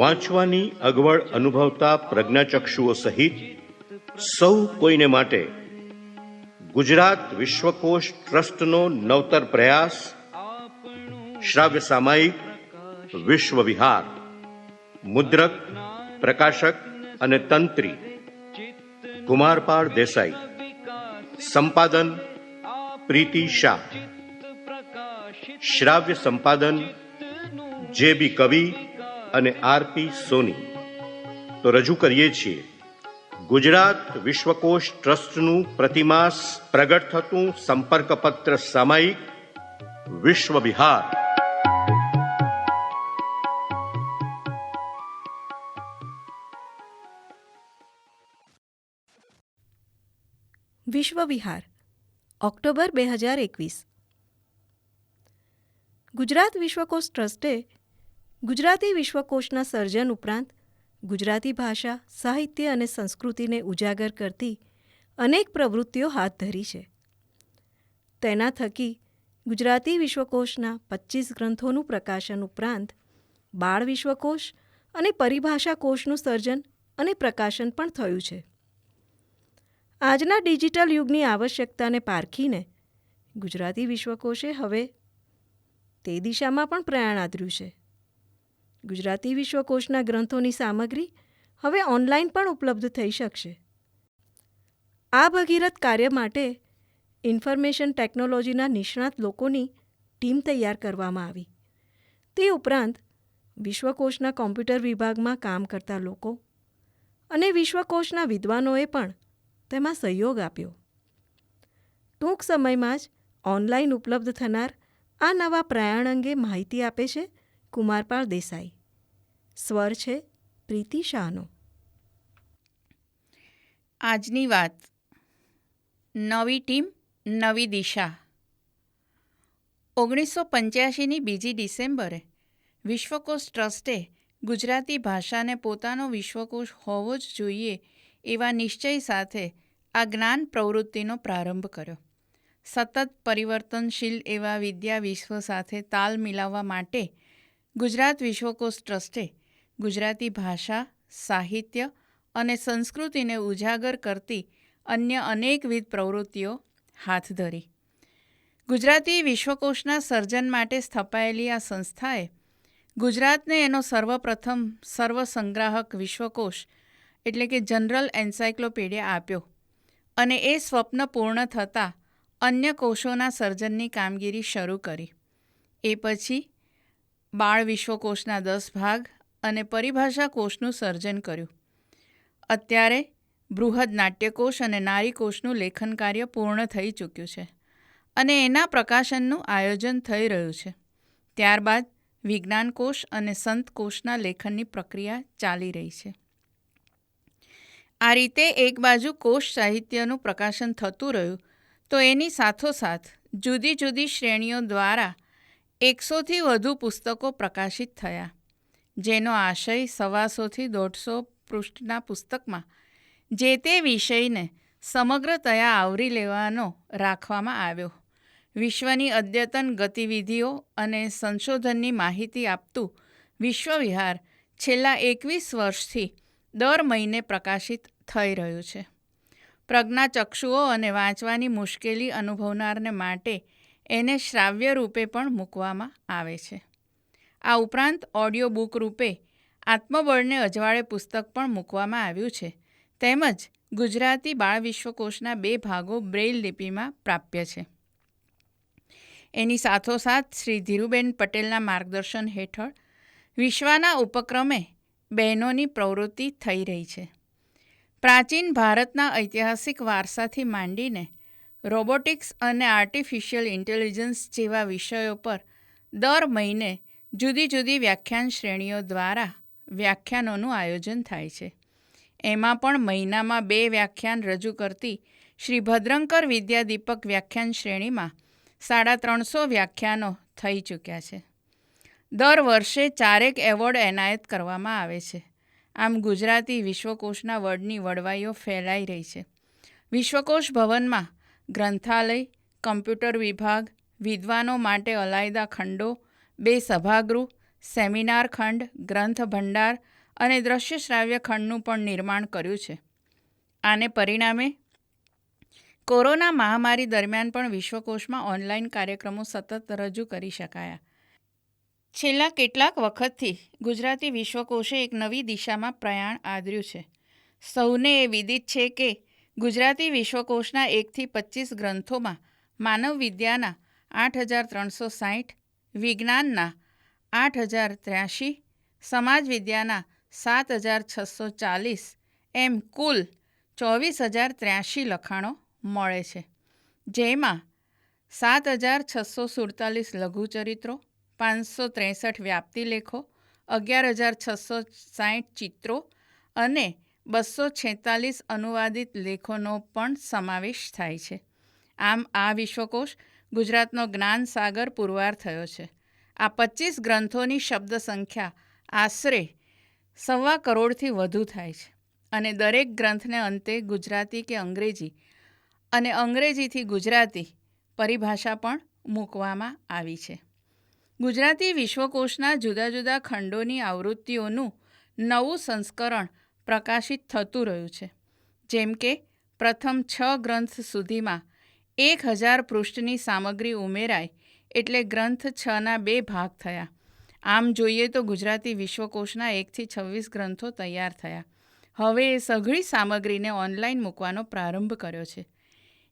વાંચવાની અગવડ અનુભવતા પ્રજ્ઞાચક્ષુઓ સહિત સૌ કોઈને માટે ગુજરાત વિશ્વકોશ ટ્રસ્ટનો નવતર પ્રયાસ શ્રાવ્ય સામાયિક વિશ્વ વિહાર, મુદ્રક, પ્રકાશક અને તંત્રી કુમારપાળ દેસાઈ, સંપાદન પ્રીતિ શાહ, શ્રાવ્ય સંપાદન જે.બી. કવિ અને આર.પી. સોની. તો રજૂ કરીએ છીએ ગુજરાત વિશ્વકોશ ટ્રસ્ટનું પ્રતિમાસ પ્રગટ થતું સંપર્કપત્ર સામાયિક વિશ્વ વિહાર. વિશ્વ વિહાર, ઓક્ટોબર 2021. ગુજરાત વિશ્વકોશ ટ્રસ્ટે ગુજરાતી વિશ્વકોશના સર્જન ઉપરાંત ગુજરાતી ભાષા, સાહિત્ય અને સંસ્કૃતિને ઉજાગર કરતી અનેક પ્રવૃત્તિઓ હાથ ધરી છે. તેના થકી ગુજરાતી વિશ્વકોશના 25 ગ્રંથોનું પ્રકાશન ઉપરાંત બાળ વિશ્વકોશ અને પરિભાષા કોશનું સર્જન અને પ્રકાશન પણ થયું છે. આજના ડિજિટલ યુગની આવશ્યકતાને પારખીને ગુજરાતી વિશ્વકોશે હવે તે દિશામાં પણ પ્રયાણ આદર્યું છે. ગુજરાતી વિશ્વકોશના ગ્રંથોની સામગ્રી હવે ઓનલાઈન પણ ઉપલબ્ધ થઈ શકશે. આ ભગીરથ કાર્ય માટે ઇન્ફોર્મેશન ટેકનોલોજીના નિષ્ણાત લોકોની ટીમ તૈયાર કરવામાં આવી. તે ઉપરાંત વિશ્વકોશના કોમ્પ્યુટર વિભાગમાં કામ કરતા લોકો અને વિશ્વકોશના વિદ્વાનોએ પણ તેમાં સહયોગ આપ્યો. ટૂંક સમયમાં જ ઓનલાઈન ઉપલબ્ધ થનાર આ નવા પ્રયાણ અંગે માહિતી આપે છે કુમારપાળ દેસાઈ. સ્વર છે પ્રીતિ શાહનો. આજની વાત. નવી ટીમ, નવી દિશા. 1985ની 2 ડિસેમ્બરે વિશ્વકોશ ટ્રસ્ટે ગુજરાતી ભાષાને પોતાનો વિશ્વકોશ હોવો જ જોઈએ એવા નિશ્ચય સાથે આ જ્ઞાન પ્રવૃત્તિનો પ્રારંભ કર્યો. સતત પરિવર્તનશીલ એવા વિદ્યા વિશ્વ સાથે તાલ મિલાવવા માટે ગુજરાત વિશ્વકોશ ટ્રસ્ટે ગુજરાતી ભાષા, સાહિત્ય અને સંસ્કૃતિને ઉજાગર કરતી અન્ય અનેકવિધ પ્રવૃત્તિઓ હાથ ધરી. ગુજરાતી વિશ્વકોશના સર્જન માટે સ્થપાયેલી આ સંસ્થાએ ગુજરાતને એનો સર્વપ્રથમ સર્વસંગ્રાહક વિશ્વકોશ એટલે કે જનરલ એન્સાઇક્લોપીડિયા આપ્યો અને એ સ્વપ્ન પૂર્ણ થતાં અન્ય કોશોના સર્જનની કામગીરી શરૂ કરી. એ પછી બાળ વિશ્વકોશના 10 ભાગ અને પરિભાષા કોશનું સર્જન કર્યું. અત્યારે બૃહદ નાટ્યકોશ અને નારીકોશનું લેખન કાર્ય પૂર્ણ થઈ ચૂક્યું છે અને એના પ્રકાશનનું આયોજન થઈ રહ્યું છે. ત્યારબાદ વિજ્ઞાનકોશ અને સંતકોશના લેખનની પ્રક્રિયા ચાલી રહી છે. આ રીતે એક બાજુ કોશ સાહિત્યનું પ્રકાશન થતું રહ્યું તો એની સાથોસાથ જુદી જુદી શ્રેણીઓ દ્વારા 100થી વધુ પુસ્તકો પ્રકાશિત થયા, જેનો આશય 125થી 150 પૃષ્ઠના પુસ્તકમાં જે તે વિષયને સમગ્રતયા આવરી લેવાનો રાખવામાં આવ્યો. વિશ્વની અદ્યતન ગતિવિધિઓ અને સંશોધનની માહિતી આપતું વિશ્વ વિહાર છેલ્લા 21 વર્ષથી દર મહિને પ્રકાશિત થઈ રહ્યું છે. પ્રજ્ઞાચક્ષુઓ અને વાંચવાની મુશ્કેલી અનુભવનારને માટે એને શ્રાવ્ય રૂપે પણ મૂકવામાં આવે છે. આ ઉપરાંત ઓડિયો બુક રૂપે આત્મબળને અજવાળે પુસ્તક પણ મૂકવામાં આવ્યું છે. તેમજ ગુજરાતી બાળ વિશ્વકોશના 2 ભાગો બ્રેઇલ લિપિમાં પ્રાપ્ય છે. એની સાથોસાથ શ્રી ધીરુબેન પટેલના માર્ગદર્શન હેઠળ વિશ્વના ઉપક્રમે બહેનોની પ્રવૃત્તિ થઈ રહી છે. પ્રાચીન ભારતના ઐતિહાસિક વારસાથી માંડીને રોબોટિક્સ અને આર્ટિફિશિયલ ઇન્ટેલિજન્સ જેવા વિષયો પર દર મહિને જુદી જુદી વ્યાખ્યાન શ્રેણીઓ દ્વારા વ્યાખ્યાનોનું આયોજન થાય છે. એમાં પણ મહિનામાં 2 વ્યાખ્યાન રજૂ કરતી શ્રી ભદ્રંકર વિદ્યાદીપક વ્યાખ્યાન શ્રેણીમાં 350 વ્યાખ્યાનો થઈ ચૂક્યા છે. દર વર્ષે 4 એવોર્ડ એનાયત કરવામાં આવે છે. આમ ગુજરાતી વિશ્વકોશના વડની વડવાઈઓ ફેલાઈ રહી છે. વિશ્વકોશ ભવનમાં ગ્રંથાલય, કમ્પ્યુટર વિભાગ, વિદ્વાનો માટે અલાયદા ખંડો, 2 સભાગૃહ, સેમિનાર ખંડ, ગ્રંથ ભંડાર અને દ્રશ્ય શ્રાવ્ય ખંડનું પણ નિર્માણ કર્યું છે. આને પરિણામે કોરોના મહામારી દરમિયાન પણ વિશ્વકોશમાં ઓનલાઈન કાર્યક્રમો સતત રજૂ કરી શકાયા. છેલ્લા કેટલાક વખતથી ગુજરાતી વિશ્વકોશે એક નવી દિશામાં પ્રયાણ આદર્યું છે. સૌને એ વિદિત છે કે ગુજરાતી વિશ્વકોશના 1થી 25 ગ્રંથોમાં માનવ વિદ્યાના 8,360, વિજ્ઞાનના 8,083, સમાજ વિદ્યાના 7,640 એમ કુલ 24,083 લખાણો મળે છે. જેમાં 7,647 લઘુચરિત્રો, 563 વ્યાપ્તિલેખો, 11,660 ચિત્રો અને 246 અનુવાદિત લેખોનો પણ સમાવેશ થાય છે. આમ આ વિશ્વકોશ ગુજરાતનો જ્ઞાન સાગર પુરવાર થયો છે. આ 25 ગ્રંથોની શબ્દ સંખ્યા આશરે 1.25 કરોડથી વધુ થાય છે અને દરેક ગ્રંથને અંતે ગુજરાતી કે અંગ્રેજી અને અંગ્રેજીથી ગુજરાતી પરિભાષા પણ મૂકવામાં આવી છે. ગુજરાતી વિશ્વકોશના જુદા જુદા ખંડોની આવૃત્તિઓનું નવું સંસ્કરણ પ્રકાશિત થતું રહ્યું છે. જેમ કે પ્રથમ 6 ગ્રંથ સુધીમાં 1,000 પૃષ્ઠની સામગ્રી ઉમેરાય એટલે ગ્રંથ 6ના 2 ભાગ થયા. આમ જોઈએ તો ગુજરાતી વિશ્વકોશના 1થી 26 ગ્રંથો તૈયાર થયા. હવે એ સઘળી સામગ્રીને ઓનલાઈન મૂકવાનો પ્રારંભ કર્યો છે.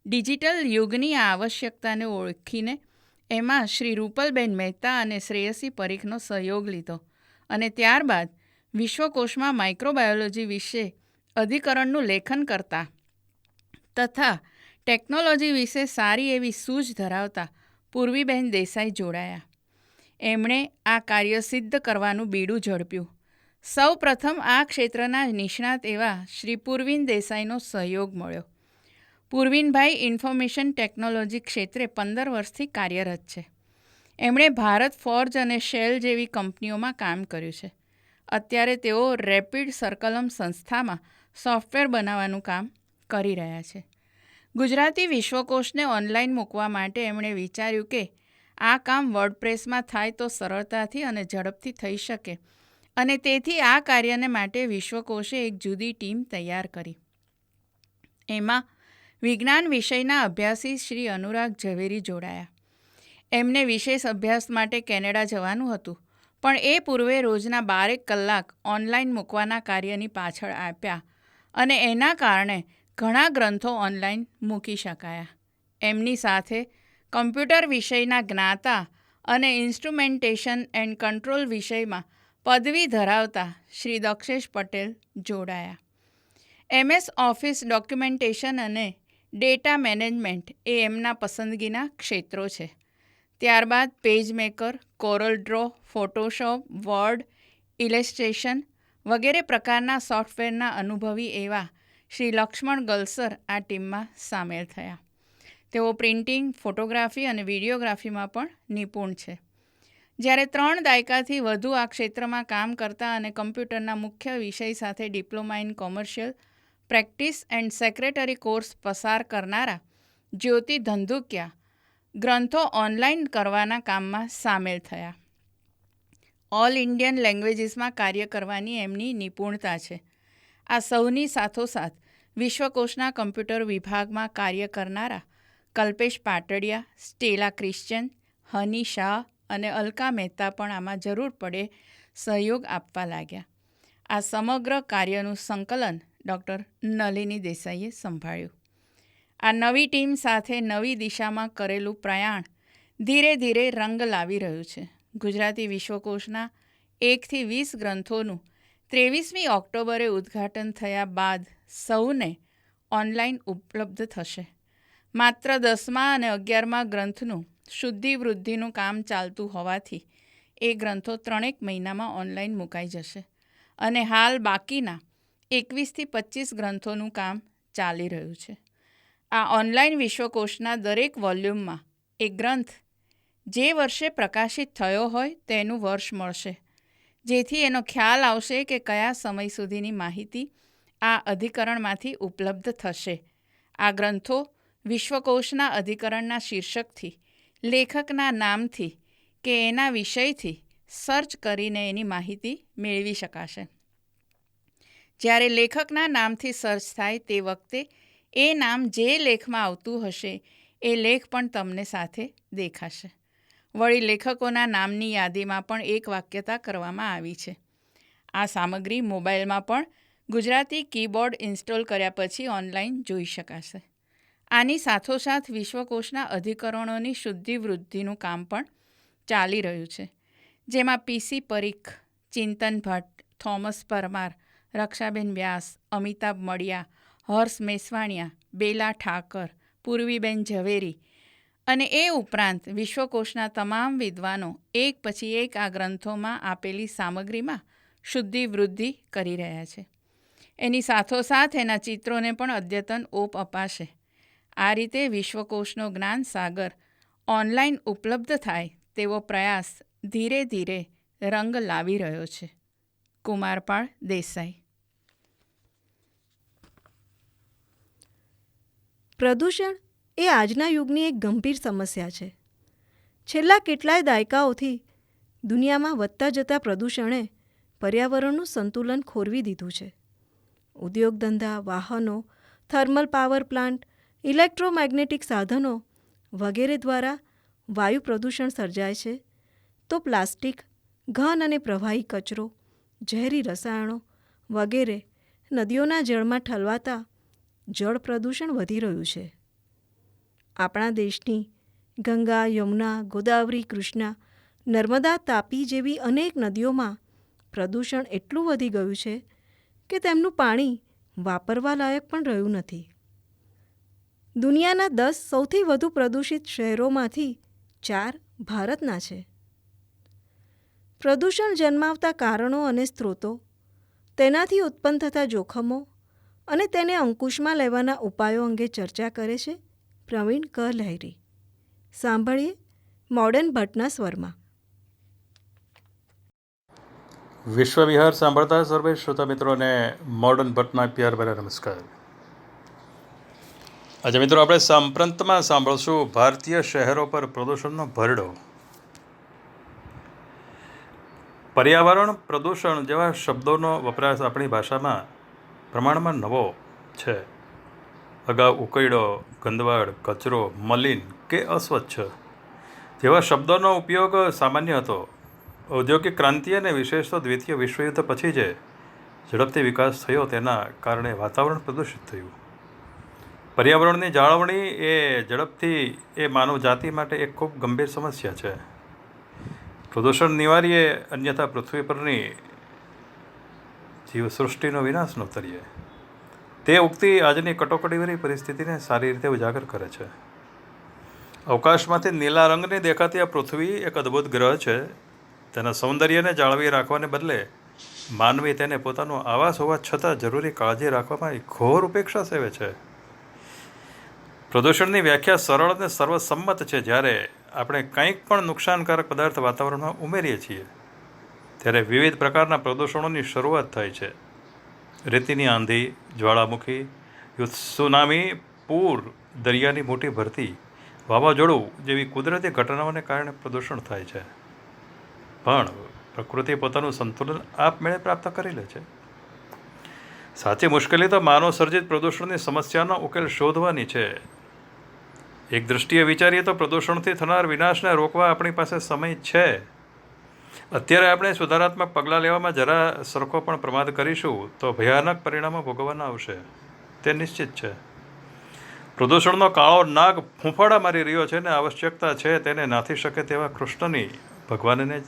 ડિજિટલ યુગની આ આવશ્યકતાને ઓળખીને એમાં શ્રી રૂપલબેન મહેતા અને શ્રેયસી પરીખનો સહયોગ લીધો અને ત્યારબાદ વિશ્વકોશમાં માઇક્રોબાયોલોજી વિશે અધિકરણનું લેખન કરતા તથા ટેકનોલોજી વિશે સારી એવી સૂઝ ધરાવતા પૂર્વીબેન દેસાઈ જોડાયા. એમણે આ કાર્ય સિદ્ધ કરવાનું બીડું ઝડપ્યું. સૌ પ્રથમ આ ક્ષેત્રના નિષ્ણાત એવા શ્રી પૂર્વીન દેસાઈનો સહયોગ મળ્યો. પૂર્વીનભાઈ ઇન્ફોર્મેશન ટેકનોલોજી ક્ષેત્રે 15 વર્ષથી કાર્યરત છે. એમણે ભારત ફોર્જ અને શેલ જેવી કંપનીઓમાં કામ કર્યું છે. અત્યારે તેઓ રેપિડ સર્કલમ સંસ્થામાં સોફ્ટવેર બનાવવાનું કામ કરી રહ્યા છે. ગુજરાતી વિશ્વકોશને ઓનલાઈન મૂકવા માટે એમણે વિચાર્યું કે આ કામ વર્ડપ્રેસમાં થાય તો સરળતાથી અને ઝડપથી થઈ શકે અને તેથી આ કાર્યને માટે વિશ્વકોશે એક જુદી ટીમ તૈયાર કરી. એમાં વિજ્ઞાન વિષયના અભ્યાસી શ્રી અનુરાગ ઝવેરી જોડાયા. એમને વિશેષ અભ્યાસ માટે કેનેડા જવાનું હતું, પણ એ પૂર્વે રોજના 12 કલાક ઓનલાઈન મૂકવાના કાર્યની પાછળ આપ્યા અને એના કારણે ઘણા ગ્રંથો ઓનલાઈન મૂકી શકાયા. એમની સાથે કમ્પ્યુટર વિષયના જ્ઞાતા અને ઇન્સ્ટ્રુમેન્ટેશન એન્ડ કંટ્રોલ વિષયમાં પદવી ધરાવતા શ્રી દક્ષેશ પટેલ જોડાયા. MS ઓફિસ ડોક્યુમેન્ટેશન અને ડેટા મેનેજમેન્ટ એ એમના પસંદગીના ક્ષેત્રો છે. ત્યારબાદ પેજમેકર, કોરલ ડ્રો, ફોટોશોપ, વર્ડ, ઇલેસ્ટ્રેશન વગેરે પ્રકારના સોફ્ટવેરના અનુભવી એવા શ્રી લક્ષ્મણ ગલસર આ ટીમમાં સામેલ થયા. તેઓ પ્રિન્ટિંગ, ફોટોગ્રાફી અને વિડીયોગ્રાફીમાં પણ નિપુણ છે. જ્યારે 3 દાયકાથી વધુ આ ક્ષેત્રમાં કામ કરતા અને કમ્પ્યુટરના મુખ્ય વિષય સાથે diploma in commercial practice and secretary course પસાર કરનારા જ્યોતિ ધંધુકિયા ગ્રંથો ઓનલાઈન કરવાના કામમાં સામેલ થયા. ઓલ ઇન્ડિયન લેંગ્વેજીસમાં કાર્ય કરવાની એમની નિપુણતા છે. આ સૌની સાથોસાથ વિશ્વકોશના કમ્પ્યુટર વિભાગમાં કાર્ય કરનારા કલ્પેશ પાટડિયા, સ્ટેલા ક્રિશ્ચન, હની શાહ અને અલકા મહેતા પણ આમાં જરૂર પડે સહયોગ આપવા લાગ્યા. આ સમગ્ર કાર્યનું સંકલન ડૉક્ટર નલિની દેસાઈએ સંભાળ્યું. આ નવી ટીમ સાથે નવી દિશામાં કરેલું પ્રયાણ ધીરે ધીરે રંગ લાવી રહ્યું છે. ગુજરાતી વિશ્વકોશના 1થી 20 ગ્રંથોનું 23મી ઓક્ટોબરે ઉદ્ઘાટન થયા બાદ સૌને ઓનલાઈન ઉપલબ્ધ થશે. માત્ર 10મા અને 11મા ગ્રંથનું શુદ્ધિવૃદ્ધિનું કામ ચાલતું હોવાથી એ ગ્રંથો 3 મહિનામાં ઓનલાઈન મુકાઈ જશે અને હાલ બાકીના 21થી 25 ગ્રંથોનું કામ ચાલી રહ્યું છે. આ ઓનલાઈન વિશ્વકોશના દરેક વોલ્યુમમાં એક ગ્રંથ જે વર્ષે પ્રકાશિત થયો હોય તેનું વર્ષ મળશે, જેથી એનો ખ્યાલ આવશે કે કયા સમય સુધીની માહિતી આ અધિકરણમાંથી ઉપલબ્ધ થશે. આ ગ્રંથો વિશ્વકોશના અધિકરણના શીર્ષકથી, લેખકના નામથી કે એના વિષયથી સર્ચ કરીને એની માહિતી મેળવી શકાશે. જ્યારે લેખકના નામથી સર્ચ થાય તે વખતે એ નામ જે લેખમાં આવતું હશે એ લેખ પણ તમને સાથે દેખાશે. વળી લેખકોના નામની યાદીમાં પણ એક વાક્યતા કરવામાં આવી છે. આ સામગ્રી મોબાઈલમાં પણ ગુજરાતી કીબોર્ડ ઇન્સ્ટોલ કર્યા પછી ઓનલાઈન જોઈ શકાશે. આની સાથોસાથ વિશ્વકોશના અધિકરણોની શુદ્ધિ વૃદ્ધિનું કામ પણ ચાલી રહ્યું છે, જેમાં પીસી પરીખ, ચિંતન ભટ્ટ, થોમસ પરમાર, રક્ષાબેન વ્યાસ, અમિતાભ મળિયા, હર્ષ મેસવાણિયા, બેલા ઠાકર, પૂર્વીબેન ઝવેરી અને એ ઉપરાંત વિશ્વકોશના તમામ વિદ્વાનો એક પછી એક આ ગ્રંથોમાં આપેલી સામગ્રીમાં શુદ્ધિ વૃદ્ધિ કરી રહ્યા છે. એની સાથોસાથ એના ચિત્રોને પણ અદ્યતન ઓપ અપાશે. આ રીતે વિશ્વકોશનો જ્ઞાન સાગર ઓનલાઈન ઉપલબ્ધ થાય તેવો પ્રયાસ ધીરે ધીરે રંગ લાવી રહ્યો છે. કુમારપાળ દેસાઈ. પ્રદૂષણ એ આજના યુગની એક ગંભીર સમસ્યા છે. છેલ્લા કેટલાય દાયકાઓથી દુનિયામાં વધતા જતા પ્રદૂષણે પર્યાવરણનું સંતુલન ખોરવી દીધું છે. ઉદ્યોગ ધંધા, વાહનો, થર્મલ પાવર પ્લાન્ટ, ઇલેક્ટ્રોમેગ્નેટિક સાધનો વગેરે દ્વારા વાયુ પ્રદૂષણ સર્જાય છે, તો પ્લાસ્ટિક, ઘન અને પ્રવાહી કચરો, ઝેરી રસાયણો વગેરે નદીઓના જળમાં ઠલવાતા જળ પ્રદૂષણ વધી રહ્યું છે. આપણા દેશની ગંગા, યમુના, ગોદાવરી, કૃષ્ણા, નર્મદા, તાપી જેવી અનેક નદીઓમાં પ્રદૂષણ એટલું વધી ગયું છે કે તેમનું પાણી વાપરવા લાયક પણ રહ્યું નથી. દુનિયાના 10 સૌથી વધુ પ્રદૂષિત શહેરોમાંથી 4 ભારતના છે. પ્રદૂષણ જન્માવતા કારણો અને સ્ત્રોતો, તેનાથી ઉત્પન્ન થતા જોખમો અને તેને અંકુશમાં લેવાના ઉપાયો અંગે ચર્ચા કરે છે પ્રવીણ ક. લહેરી. સાંભળીએ મોડર્ન ભટ્ટના સ્વરમાં. વિશ્વ વિહાર સાંભળતા સર્વે શ્રોતા મિત્રોને મોડર્ન ભટ્ટના પ્યાર ભર્યા નમસ્કાર. આજે મિત્રો આપણે સાંપ્રતમાં સાંભળશું ભારતીય શહેરો પર પ્રદૂષણનો ભરડો. પર્યાવરણ પ્રદૂષણ જેવા શબ્દોનો વપરાશ આપણી ભાષામાં પ્રમાણમાં નવો છે. અગાઉ ઉકઈડો, ગંદવાડ, કચરો, મલિન કે અસ્વચ્છ જેવા શબ્દોનો ઉપયોગ સામાન્ય હતો. ઔદ્યોગિક ક્રાંતિ અને વિશેષ તો દ્વિતીય વિશ્વયુદ્ધ પછી જે ઝડપથી વિકાસ થયો તેના કારણે વાતાવરણ પ્રદૂષિત થયું. પર્યાવરણની જાળવણી એ ઝડપથી એ માનવ જાતિ માટે એક ખૂબ ગંભીર સમસ્યા છે. પ્રદૂષણ નિવારીએ, અન્યથા પૃથ્વી પરની જીવસૃષ્ટિનો વિનાશ ન કરીએ. તે ઉક્તિ આજની કટોકટીભરી પરિસ્થિતિને સારી રીતે ઉજાગર કરે છે. અવકાશમાંથી નીલા રંગની દેખાતી આ પૃથ્વી એક અદ્ભુત ગ્રહ છે. તેના સૌંદર્યને જાળવી રાખવાને બદલે માનવી તેને પોતાનો આવાસ હોવા છતાં જરૂરી કાળજી રાખવામાં ઘોર ઉપેક્ષા સેવે છે. પ્રદૂષણની વ્યાખ્યા સરળ અને સર્વસંમત છે. જ્યારે આપણે કંઈક પણ નુકસાનકારક પદાર્થ વાતાવરણમાં ઉમેરીએ છીએ ત્યારે વિવિધ પ્રકારના પ્રદૂષણોની શરૂઆત થાય છે. રેતીની આંધી, જ્વાળામુખી, સુનામી, પૂર, દરિયાની મોટી ભરતી, વાવાઝોડું જેવી કુદરતી ઘટનાઓને કારણે પ્રદૂષણ થાય છે. પણ પ્રકૃતિ પોતાનું સંતુલન આપમેળે પ્રાપ્ત કરી લે છે. સાચી મુશ્કેલી તો માનવ સર્જિત પ્રદૂષણની સમસ્યાનો ઉકેલ શોધવાની છે. એક દૃષ્ટિએ વિચારીએ તો પ્રદૂષણથી થનાર વિનાશને રોકવા આપણી પાસે સમય છે. અત્યારે આપણે સુધારાત્મક પગલાં લેવામાં જરા સરખો પણ પ્રમાદ કરીશું તો ભયાનક પરિણામો ભોગવવાના આવશે, તે નિશ્ચિત છે. પ્રદૂષણનો કાળો નાગ ફૂંફાડા મારી રહ્યો છે ને આવશ્યકતા છે તેને નાથી શકે તેવા કૃષ્ણની ભગવાનને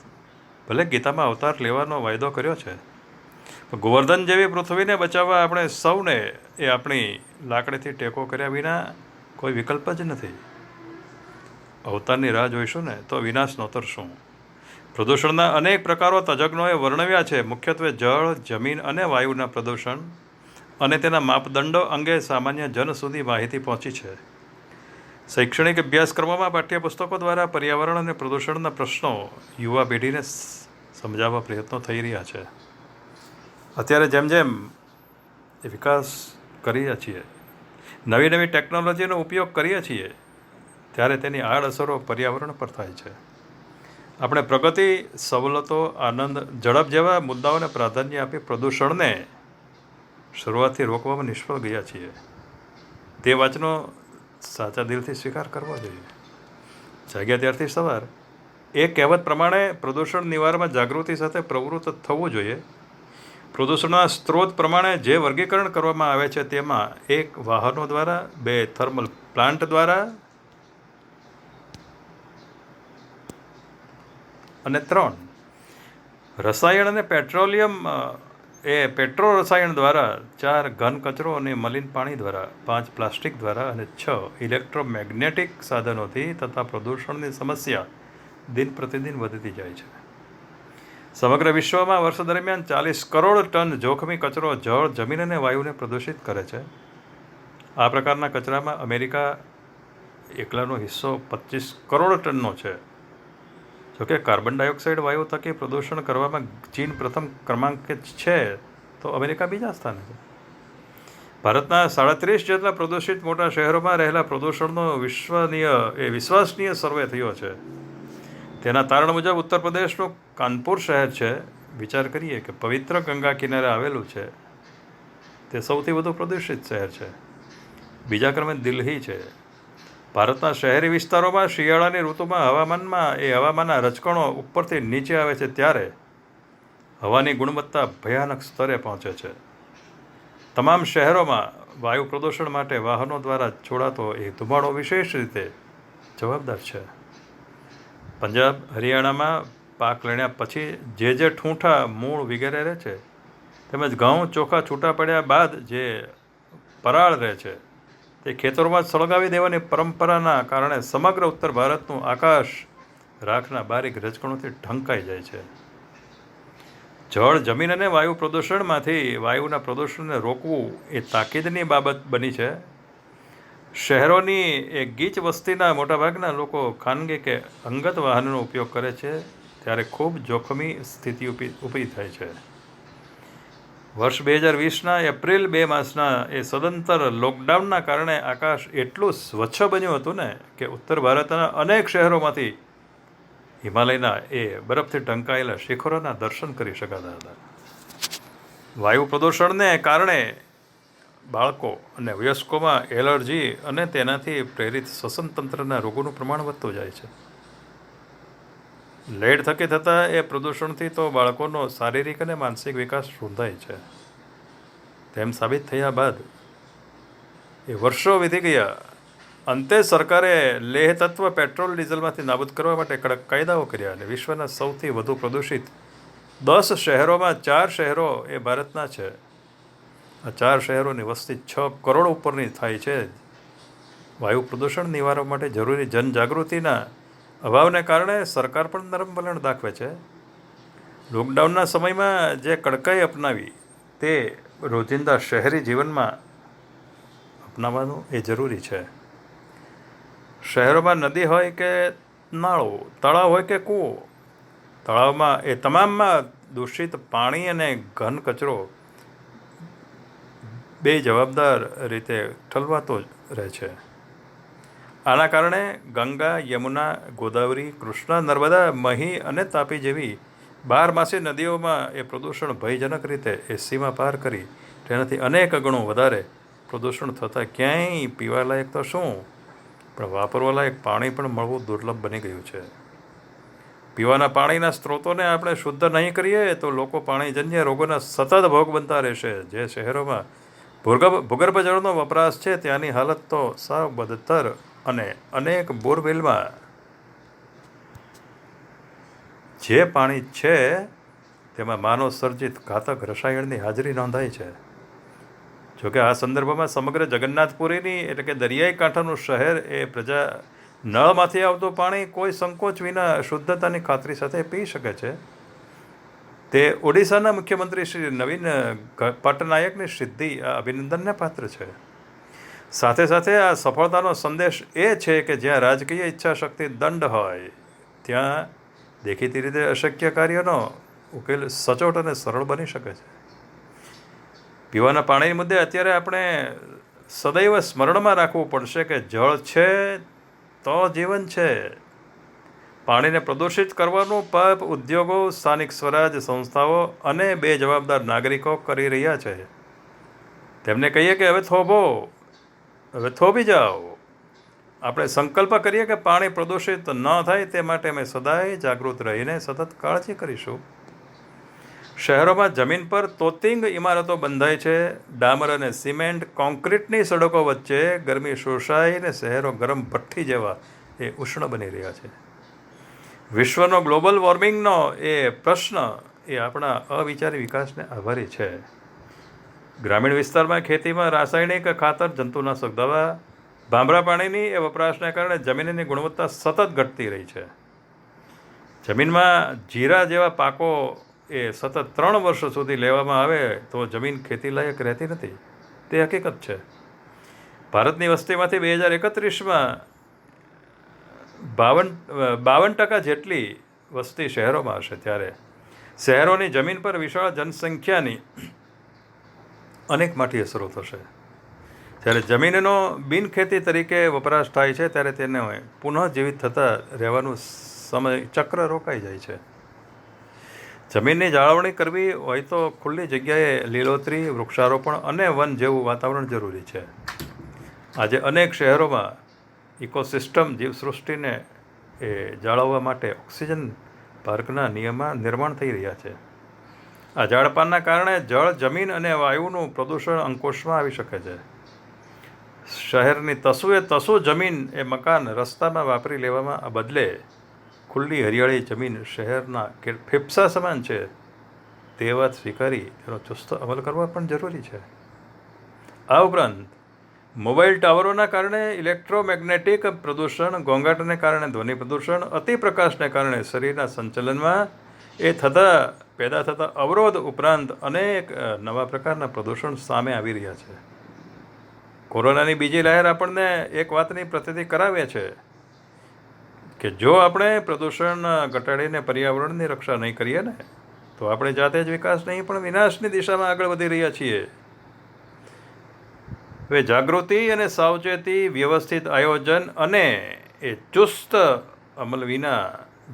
ભલે ગીતામાં અવતાર લેવાનો વાયદો કર્યો છે, ગોવર્ધન જેવી પૃથ્વીને બચાવવા આપણે સૌને એ આપણી લાકડીથી ટેકો કર્યા વિના કોઈ વિકલ્પ જ નથી. અવતારની રાહ જોઈશું ને તો વિનાશ નોતરશું. પ્રદૂષણના અનેક પ્રકારો તજજ્ઞોએ વર્ણવ્યા છે. મુખ્યત્વે જળ, જમીન અને વાયુના પ્રદૂષણ અને તેના માપદંડો અંગે સામાન્ય જન સુધી માહિતી પહોંચી છે. શૈક્ષણિક અભ્યાસક્રમોમાં પાઠ્યપુસ્તકો દ્વારા પર્યાવરણ અને પ્રદૂષણના પ્રશ્નો યુવા પેઢીને સમજાવવા પ્રયત્નો થઈ રહ્યા છે. અત્યારે જેમ જેમ એ વિકાસ કરીએ છીએ, નવી નવી ટેકનોલોજીનો ઉપયોગ કરીએ છીએ, ત્યારે તેની આડઅસરો પર્યાવરણ પર થાય છે. આપણે પ્રગતિ, સવલતો, આનંદ, ઝડપ જેવા મુદ્દાઓને પ્રાધાન્ય આપી પ્રદૂષણને શરૂઆતથી રોકવામાં નિષ્ફળ ગયા છીએ. તે વાતનો સાચા દિલથી સ્વીકાર કરવો જોઈએ. જાગ્યા ત્યારથી સવાર એ કહેવત પ્રમાણે પ્રદૂષણ નિવારણમાં જાગૃતિ સાથે પ્રવૃત્ત થવું જોઈએ. પ્રદૂષણના સ્ત્રોત પ્રમાણે જે વર્ગીકરણ કરવામાં આવે છે તેમાં 1 વાહનો દ્વારા, 2 થર્મલ પ્લાન્ટ દ્વારા અને 3 રસાયણ અને પેટ્રોલિયમ પેટ્રો રસાયણ દ્વારા, 4 ઘન કચરો અને મલિન પાણી દ્વારા, 5 પ્લાસ્ટિક દ્વારા અને 6 ઇલેક્ટ્રોમેગ્નેટિક સાધનોથી તથા પ્રદૂષણની સમસ્યા દિન પ્રતિદિન વધતી જાય છે. સમગ્ર વિશ્વમાં વર્ષ દરમિયાન 40 કરોડ ટન જોખમી કચરો જળ, જમીન અને વાયુને પ્રદૂષિત કરે છે. આ પ્રકારના કચરામાં અમેરિકા એકલાનો હિસ્સો 25 કરોડ ટનનો છે. જોકે કાર્બન ડાયોક્સાઇડ વાયુ થકી પ્રદૂષણ કરવામાં ચીન પ્રથમ ક્રમાંકે છે તો અમેરિકા બીજા સ્થાને છે. ભારતના 37 જેટલા પ્રદૂષિત મોટા શહેરોમાં રહેલા પ્રદૂષણનો વિશ્વસનીય સર્વે થયો છે. તેના તારણ મુજબ ઉત્તર પ્રદેશનું કાનપુર શહેર છે. વિચાર કરીએ કે પવિત્ર ગંગા કિનારે આવેલું છે, તે સૌથી વધુ પ્રદૂષિત શહેર છે. બીજા ક્રમે દિલ્હી છે. ભારતના શહેરી વિસ્તારોમાં શિયાળાની ઋતુમાં હવામાનના રજકણો ઉપરથી નીચે આવે છે ત્યારે હવાની ગુણવત્તા ભયાનક સ્તરે પહોંચે છે. તમામ શહેરોમાં વાયુ પ્રદૂષણ માટે વાહનો દ્વારા છોડાતો એ ધુમાડો વિશેષ રીતે જવાબદાર છે. પંજાબ, હરિયાણામાં પાક લણ્યા પછી જે ઠૂંઠા, મૂળ વગેરે રહે છે, તેમજ ઘઉં, ચોખા છૂટા પડ્યા બાદ જે પરાળ રહે છે તે ખેતરોમાં સળગાવી દેવાની પરંપરાના કારણે સમગ્ર ઉત્તર ભારતનું આકાશ રાખના બારીક રજકણોથી ઢંકાઈ જાય છે. જળ, જમીન અને વાયુ પ્રદૂષણમાંથી વાયુના પ્રદૂષણને રોકવું એ તાકીદની બાબત બની છે. શહેરોની એ ગીચ વસ્તીના મોટાભાગના લોકો ખાનગી કે અંગત વાહનનો ઉપયોગ કરે છે ત્યારે ખૂબ જોખમી સ્થિતિ ઊભી થાય છે. વર્ષ 2020ના એપ્રિલ 2 માસના એ સદંતર લોકડાઉનના કારણે આકાશ એટલું સ્વચ્છ બન્યું હતું ને કે ઉત્તર ભારતના અનેક શહેરોમાંથી હિમાલયના એ બરફથી ઢંકાયેલા શિખરોના દર્શન કરી શકાતા હતા. વાયુ પ્રદૂષણને કારણે બાળકો અને વયસ્કોમાં એલર્જી અને તેનાથી પ્રેરિત શ્વસનતંત્રના રોગોનું પ્રમાણ વધતું જાય છે. લેડ થકી થતા એ પ્રદૂષણથી તો બાળકોનો શારીરિક અને માનસિક વિકાસ રૂંધાય છે. તેમ સાબિત થયા બાદ એ વર્ષો વીતી ગયા. અંતે સરકારે લેહ તત્વ પેટ્રોલ ડીઝલમાંથી નાબૂદ કરવા માટે કડક કાયદાઓ કર્યા અને વિશ્વના સૌથી વધુ પ્રદૂષિત 10 શહેરોમાં 4 શહેરો એ ભારતના છે. આ 4 શહેરોની વસ્તી 6 કરોડ ઉપરની થાય છે. વાયુ પ્રદૂષણ નિવારવા માટે જરૂરી જનજાગૃતિના અભાવને કારણે સરકાર પણ નરમ વલણ દાખવે છે. લોકડાઉનના સમયમાં જે કડકાઈ અપનાવી તે રોજિંદા શહેરી જીવનમાં અપનાવવાનું એ જરૂરી છે. શહેરોમાં નદી હોય કે નાળો, તળાવ હોય કે કૂવો, તળાવમાં એ તમામમાં દૂષિત પાણી અને ઘન કચરો બે જવાબદાર રીતે ઠલવાતો જ રહે છે. આના કારણે ગંગા, યમુના, ગોદાવરી, કૃષ્ણા, નર્મદા, મહી અને તાપી જેવી 12 નદીઓમાં એ પ્રદૂષણ ભયજનક રીતે એ સીમા પાર કરી તેનાથી અનેક ગણું વધારે પ્રદૂષણ થતાં ક્યાંય પીવાલાયક તો શું પણ વાપરવાલાયક પાણી પણ મળવું દુર્લભ બની ગયું છે. પીવાના પાણીના સ્ત્રોતોને આપણે શુદ્ધ નહીં કરીએ તો લોકો પાણીજન્ય રોગોના સતત ભોગ બનતા રહેશે. જે શહેરોમાં ભૂગર્ભ જળનો વપરાશ છે ત્યાંની હાલત તો સાવ બદતર અને અનેક બોરવેલમાં જે પાણી છે તેમાં માનવ સર્જિત ઘાતક રસાયણની હાજરી નોંધાઈ છે. જોકે આ સંદર્ભમાં સમગ્ર જગન્નાથપુરીની એટલે કે દરિયાઈ કાંઠાનું શહેર એ પ્રજા નળમાંથી આવતું પાણી કોઈ સંકોચ વિના શુદ્ધતાની ખાતરી સાથે પી શકે છે. તે ઓડિશાના મુખ્યમંત્રી શ્રી નવીન પટનાયકની સિદ્ધિ આ અભિનંદનને પાત્ર છે. સાથે સાથે આ સફળતાનો સંદેશ એ છે કે જ્યાં રાજકીય ઈચ્છાશક્તિ દંડ હોય ત્યાં દેખીતી રીતે અશક્ય કાર્યનો ઉકેલ સચોટ અને સરળ બની શકે છે. પીવાના પાણી મુદ્દે અત્યારે આપણે સદૈવ સ્મરણમાં રાખવું પડશે કે જળ છે તો જીવન છે. પાણીને પ્રદૂષિત કરવાનું પાપ ઉદ્યોગો, સ્થાનિક સ્વરાજ સંસ્થાઓ અને બેજવાબદાર નાગરિકો કરી રહ્યા છે. તેમને કહીએ કે હવે થોભો, હવે થોભી જાઓ. આપણે સંકલ્પ કરીએ કે પાણી પ્રદૂષિત ન થાય તે માટે અમે સદાય જાગૃત રહીને સતત કાળજી કરીશું. શહેરોમાં જમીન પર તોતિંગ ઇમારતો બંધાય છે. ડામર અને સિમેન્ટ કોન્ક્રીટની સડકો વચ્ચે ગરમી શોષાઈને શહેરો ગરમ ભઠ્ઠી જેવા એ ઉષ્ણ બની રહ્યા છે. વિશ્વનો ગ્લોબલ વોર્મિંગનો એ પ્રશ્ન એ આપણા અવિચારી વિકાસને આભારી છે. ગ્રામીણ વિસ્તારમાં ખેતીમાં રાસાયણિક ખાતર, જંતુનાશક દવા, ભાંભરા પાણીની એ વપરાશને કારણે જમીનની ગુણવત્તા સતત ઘટતી રહી છે. જમીનમાં જીરા જેવા પાકો એ સતત 3 વર્ષ સુધી લેવામાં આવે તો જમીન ખેતીલાયક રહેતી નથી. તે હકીકત છે. ભારતની વસ્તીમાંથી 2031માં 52% જેટલી વસ્તી શહેરોમાં હશે, ત્યારે શહેરોની જમીન પર વિશાળ જનસંખ્યાની અનેક માઠી અસરો થશે. જ્યારે જમીનનો બિનખેતી તરીકે વપરાશ થાય છે ત્યારે તેને પુનઃજીવિત થતાં રહેવાનું સમય ચક્ર રોકાઈ જાય છે. જમીનની જાળવણી કરવી હોય તો ખુલ્લી જગ્યાએ લીલોતરી, વૃક્ષારોપણ અને વન જેવું વાતાવરણ જરૂરી છે. આજે અનેક શહેરોમાં ઇકોસિસ્ટમ જીવસૃષ્ટિને એ જાળવવા માટે ઓક્સિજન પાર્કના નિર્માણ થઈ રહ્યા છે. આ ઝાડપાનના કારણે જળ, જમીન અને વાયુનું પ્રદૂષણ અંકુશમાં આવી શકે છે. શહેરની તસુએ તસુ જમીન એ મકાન, રસ્તામાં વાપરી લેવામાં આ બદલે ખુલ્લી હરિયાળી જમીન શહેરના ફેફસા સમાન છે તે વાત સ્વીકારી તેનો ચુસ્ત અમલ કરવા પણ જરૂરી છે. આ ઉપરાંત મોબાઈલ ટાવરોના કારણે ઇલેક્ટ્રોમેગ્નેટિક પ્રદૂષણ, ઘોંઘાટને કારણે ધ્વનિ પ્રદૂષણ, અતિપ્રકાશને કારણે શરીરના સંચલનમાં એ પેદા થતા અવરોધ ઉપરાંત અનેક નવા પ્રકારના પ્રદૂષણ સામે આવી રહ્યા છે. કોરોનાની બીજી લહેર આપણને એક વાતની પ્રતીતિ કરાવે છે કે જો આપણે પ્રદૂષણ ઘટાડીને પર્યાવરણની રક્ષા નહીં કરીએ ને તો આપણે જાતે જ વિકાસ નહીં પણ વિનાશની દિશામાં આગળ વધી રહ્યા છીએ. હવે જાગૃતિ અને સાવચેતી, વ્યવસ્થિત આયોજન અને એ ચુસ્ત અમલ વિના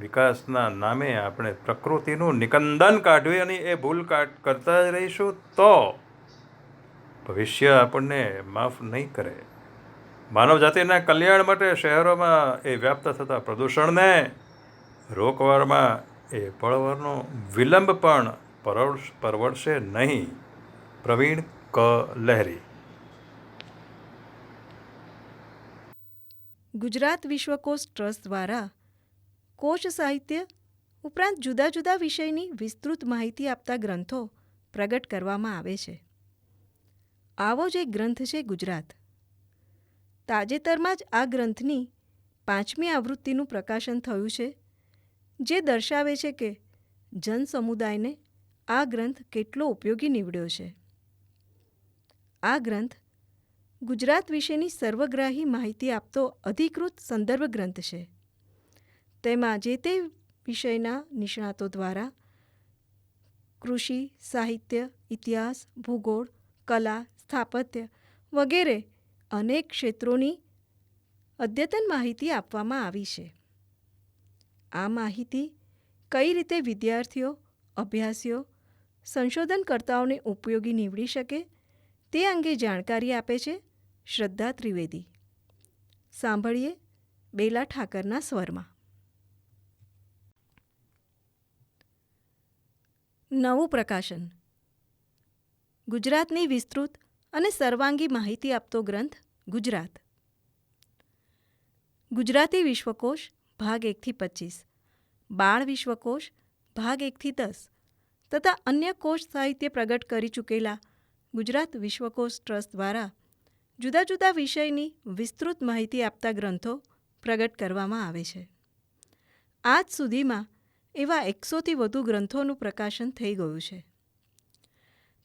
વિકાસના નામે આપણે પ્રકૃતિનું નિકંદન કાઢવી અને એ ભૂલ કરતા જ રહીશું તો ભવિષ્ય આપણને માફ નહીં કરે. માનવ જાતિના કલ્યાણ માટે શહેરોમાં એ વ્યાપ્ત થતા પ્રદૂષણને રોકવામાં એ પળવારનો વિલંબ પણ પરવડશે નહીં. પ્રવીણ ક. લહેરી. ગુજરાત વિશ્વકોશ ટ્રસ્ટ દ્વારા કોશ સાહિત્ય ઉપરાંત જુદા જુદા વિષયની વિસ્તૃત માહિતી આપતા ગ્રંથો પ્રગટ કરવામાં આવે છે. આવો જ એક ગ્રંથ છે ગુજરાત. તાજેતરમાં જ આ ગ્રંથની 5મી આવૃત્તિનું પ્રકાશન થયું છે, જે દર્શાવે છે કે જન સમુદાયને આ ગ્રંથ કેટલો ઉપયોગી નીવડ્યો છે. આ ગ્રંથ ગુજરાત વિશેની સર્વગ્રાહી માહિતી આપતો અધિકૃત સંદર્ભ ગ્રંથ છે. તેમાં જે તે વિષયના નિષ્ણાતો દ્વારા કૃષિ, સાહિત્ય, ઇતિહાસ, ભૂગોળ, કલા, સ્થાપત્ય વગેરે અનેક ક્ષેત્રોની અદ્યતન માહિતી આપવામાં આવી છે. આ માહિતી કઈ રીતે વિદ્યાર્થીઓ, અભ્યાસીઓ, સંશોધનકર્તાઓને ઉપયોગી નીવડી શકે તે અંગે જાણકારી આપે છે શ્રદ્ધા ત્રિવેદી. સાંભળીએ બેલા ઠાકરના સ્વરમાં. નવું પ્રકાશન. ગુજરાતની વિસ્તૃત અને સર્વાંગી માહિતી આપતો ગ્રંથ ગુજરાત. ગુજરાતી વિશ્વકોશ ભાગ 1 થી 25, બાળ વિશ્વકોશ ભાગ 1 થી 10 તથા અન્ય કોશ સાહિત્ય પ્રગટ કરી ચૂકેલા ગુજરાત વિશ્વકોશ ટ્રસ્ટ દ્વારા જુદા જુદા વિષયની વિસ્તૃત માહિતી આપતા ગ્રંથો પ્રગટ કરવામાં આવે છે. આજ સુધીમાં એવા 100થી વધુ ગ્રંથોનું પ્રકાશન થઈ ગયું છે.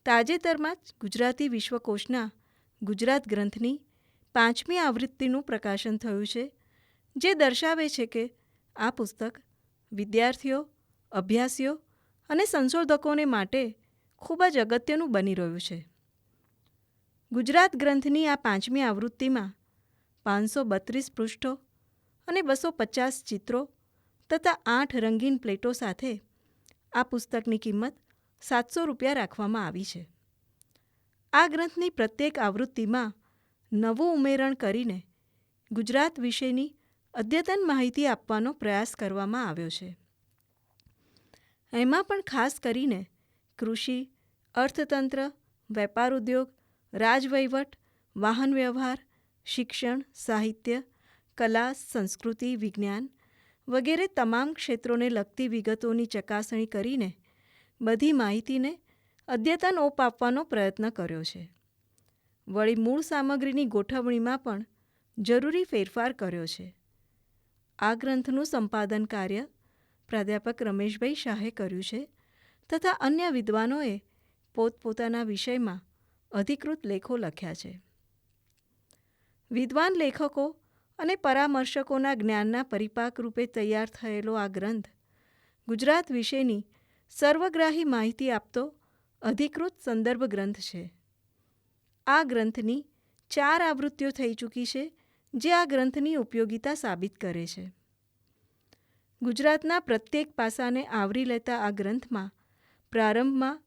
તાજેતરમાં જ ગુજરાતી વિશ્વકોશના ગુજરાત ગ્રંથની 5મી આવૃત્તિનું પ્રકાશન થયું છે, જે દર્શાવે છે કે આ પુસ્તક વિદ્યાર્થીઓ, અભ્યાસીઓ અને સંશોધકોને માટે ખૂબ જ અગત્યનું બની રહ્યું છે. ગુજરાત ગ્રંથની આ 5મી આવૃત્તિમાં 532 પૃષ્ઠો અને 250 ચિત્રો તથા 8 રંગીન પ્લેટો સાથે આ પુસ્તકની કિંમત 700 રૂપિયા રાખવામાં આવી છે. આ ગ્રંથની પ્રત્યેક આવૃત્તિમાં નવું ઉમેરણ કરીને ગુજરાત વિશેની અદ્યતન માહિતી આપવાનો પ્રયાસ કરવામાં આવ્યો છે. એમાં પણ ખાસ કરીને કૃષિ, અર્થતંત્ર, વેપાર ઉદ્યોગ, રાજવહીવટ, વાહન વ્યવહાર, શિક્ષણ, સાહિત્ય, કલા, સંસ્કૃતિ, વિજ્ઞાન વગેરે તમામ ક્ષેત્રોને લગતી વિગતોની ચકાસણી કરીને બધી માહિતીને અદ્યતન ઓપ આપવાનો પ્રયત્ન કર્યો છે. વળી મૂળ સામગ્રીની ગોઠવણીમાં પણ જરૂરી ફેરફાર કર્યો છે. આ ગ્રંથનું સંપાદન કાર્ય પ્રાધ્યાપક રમેશભાઈ શાહે કર્યું છે તથા અન્ય વિદ્વાનોએ પોતપોતાના વિષયમાં અધિકૃત લેખો લખ્યા છે. વિદ્વાન લેખકો અને પરામર્શકોના જ્ઞાનના પરિપાક રૂપે તૈયાર થયેલો આ ગ્રંથ ગુજરાત વિશેની સર્વગ્રાહી માહિતી આપતો અધિકૃત સંદર્ભ ગ્રંથ છે. આ ગ્રંથની 4 આવૃત્તિઓ થઈ ચૂકી છે, જે આ ગ્રંથની ઉપયોગિતા સાબિત કરે છે. ગુજરાતના પ્રત્યેક પાસાને આવરી લેતા આ ગ્રંથમાં પ્રારંભમાં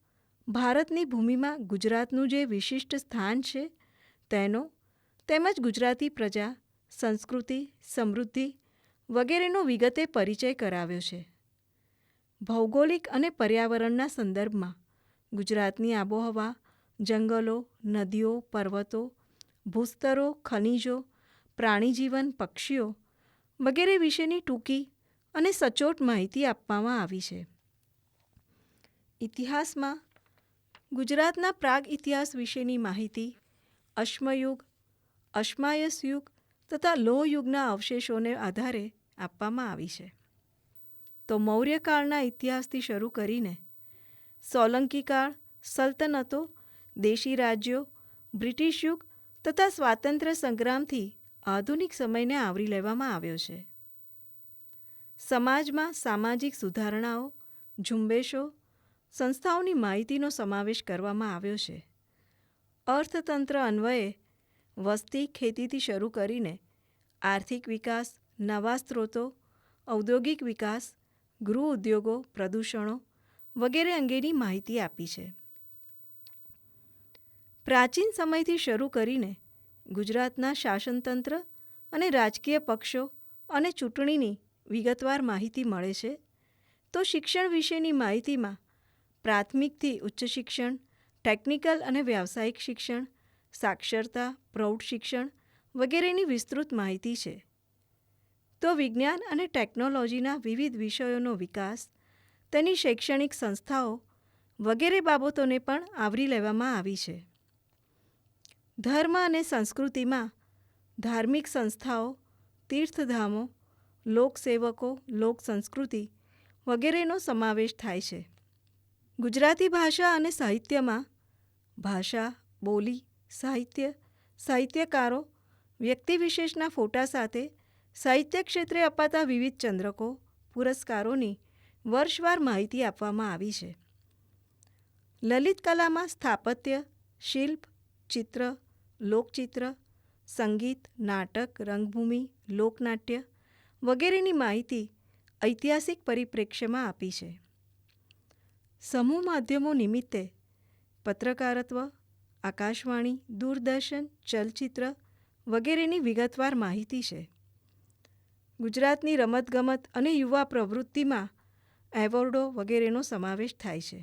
ભારતની ભૂમિમાં ગુજરાતનું જે વિશિષ્ટ સ્થાન છે તેનો તેમજ ગુજરાતી પ્રજા, સંસ્કૃતિ, સમૃદ્ધિ વગેરેનો વિગતે પરિચય કરાવ્યો છે. ભૌગોલિક અને પર્યાવરણના સંદર્ભમાં ગુજરાતની આબોહવા, જંગલો, નદીઓ, પર્વતો, ભૂસ્તરો, ખનિજો, પ્રાણીજીવન, પક્ષીઓ વગેરે વિશેની ટૂંકી અને સચોટ માહિતી આપવામાં આવી છે. ઇતિહાસમાં ગુજરાતના પ્રાગ ઇતિહાસ વિશેની માહિતી અશ્મયુગ, અશ્માયસ યુગ તથા લોહ યુગના અવશેષોને આધારે આપવામાં આવી છે. તો મૌર્યકાળના ઇતિહાસથી શરૂ કરીને સોલંકી કાળ, સલ્તનતો, દેશી રાજ્યો, બ્રિટિશ યુગ તથા સ્વાતંત્ર્ય સંગ્રામથી આધુનિક સમયને આવરી લેવામાં આવ્યો છે. સમાજમાં સામાજિક સુધારણાઓ, ઝુંબેશો, સંસ્થાઓની માહિતીનો સમાવેશ કરવામાં આવ્યો છે. અર્થતંત્ર અન્વયે વસ્તી, ખેતીથી શરૂ કરીને આર્થિક વિકાસ, નવા સ્ત્રોતો, ઔદ્યોગિક વિકાસ, ગૃહ ઉદ્યોગો, પ્રદૂષણો વગેરે અંગેની માહિતી આપી છે. પ્રાચીન સમયથી શરૂ કરીને ગુજરાતના શાસનતંત્ર અને રાજકીય પક્ષો અને ચૂંટણીની વિગતવાર માહિતી મળે છે. તો શિક્ષણ વિશેની માહિતીમાં પ્રાથમિકથી ઉચ્ચ શિક્ષણ, ટેકનિકલ અને વ્યાવસાયિક શિક્ષણ, સાક્ષરતા, પ્રૌઢ શિક્ષણ વગેરેની વિસ્તૃત માહિતી છે. તો વિજ્ઞાન અને ટેકનોલોજીના વિવિધ વિષયોનો વિકાસ, તેની શૈક્ષણિક સંસ્થાઓ વગેરે બાબતોને પણ આવરી લેવામાં આવી છે. ધર્મ અને સંસ્કૃતિમાં ધાર્મિક સંસ્થાઓ, તીર્થધામો, લોકસેવકો, લોક સંસ્કૃતિ વગેરેનો સમાવેશ થાય છે. ગુજરાતી ભાષા અને સાહિત્યમાં ભાષા, બોલી, સાહિત્ય, સાહિત્યકારો, વ્યક્તિવિશેષના ફોટા સાથે સાહિત્ય ક્ષેત્રે અપાતા વિવિધ ચંદ્રકો, પુરસ્કારોની વર્ષવાર માહિતી આપવામાં આવી છે. લલિત કલામાં સ્થાપત્ય, શિલ્પ, ચિત્ર, લોકચિત્ર, સંગીત, નાટક, રંગભૂમિ, લોકનાટ્ય વગેરેની માહિતી ઐતિહાસિક પરિપ્રેક્ષ્યમાં આપી છે. સમૂહ માધ્યમો નિમિત્તે પત્રકારત્વ, આકાશવાણી, દૂરદર્શન, ચલચિત્ર વગેરેની વિગતવાર માહિતી છે. ગુજરાતની રમતગમત અને યુવા પ્રવૃત્તિમાં એવોર્ડો વગેરેનો સમાવેશ થાય છે.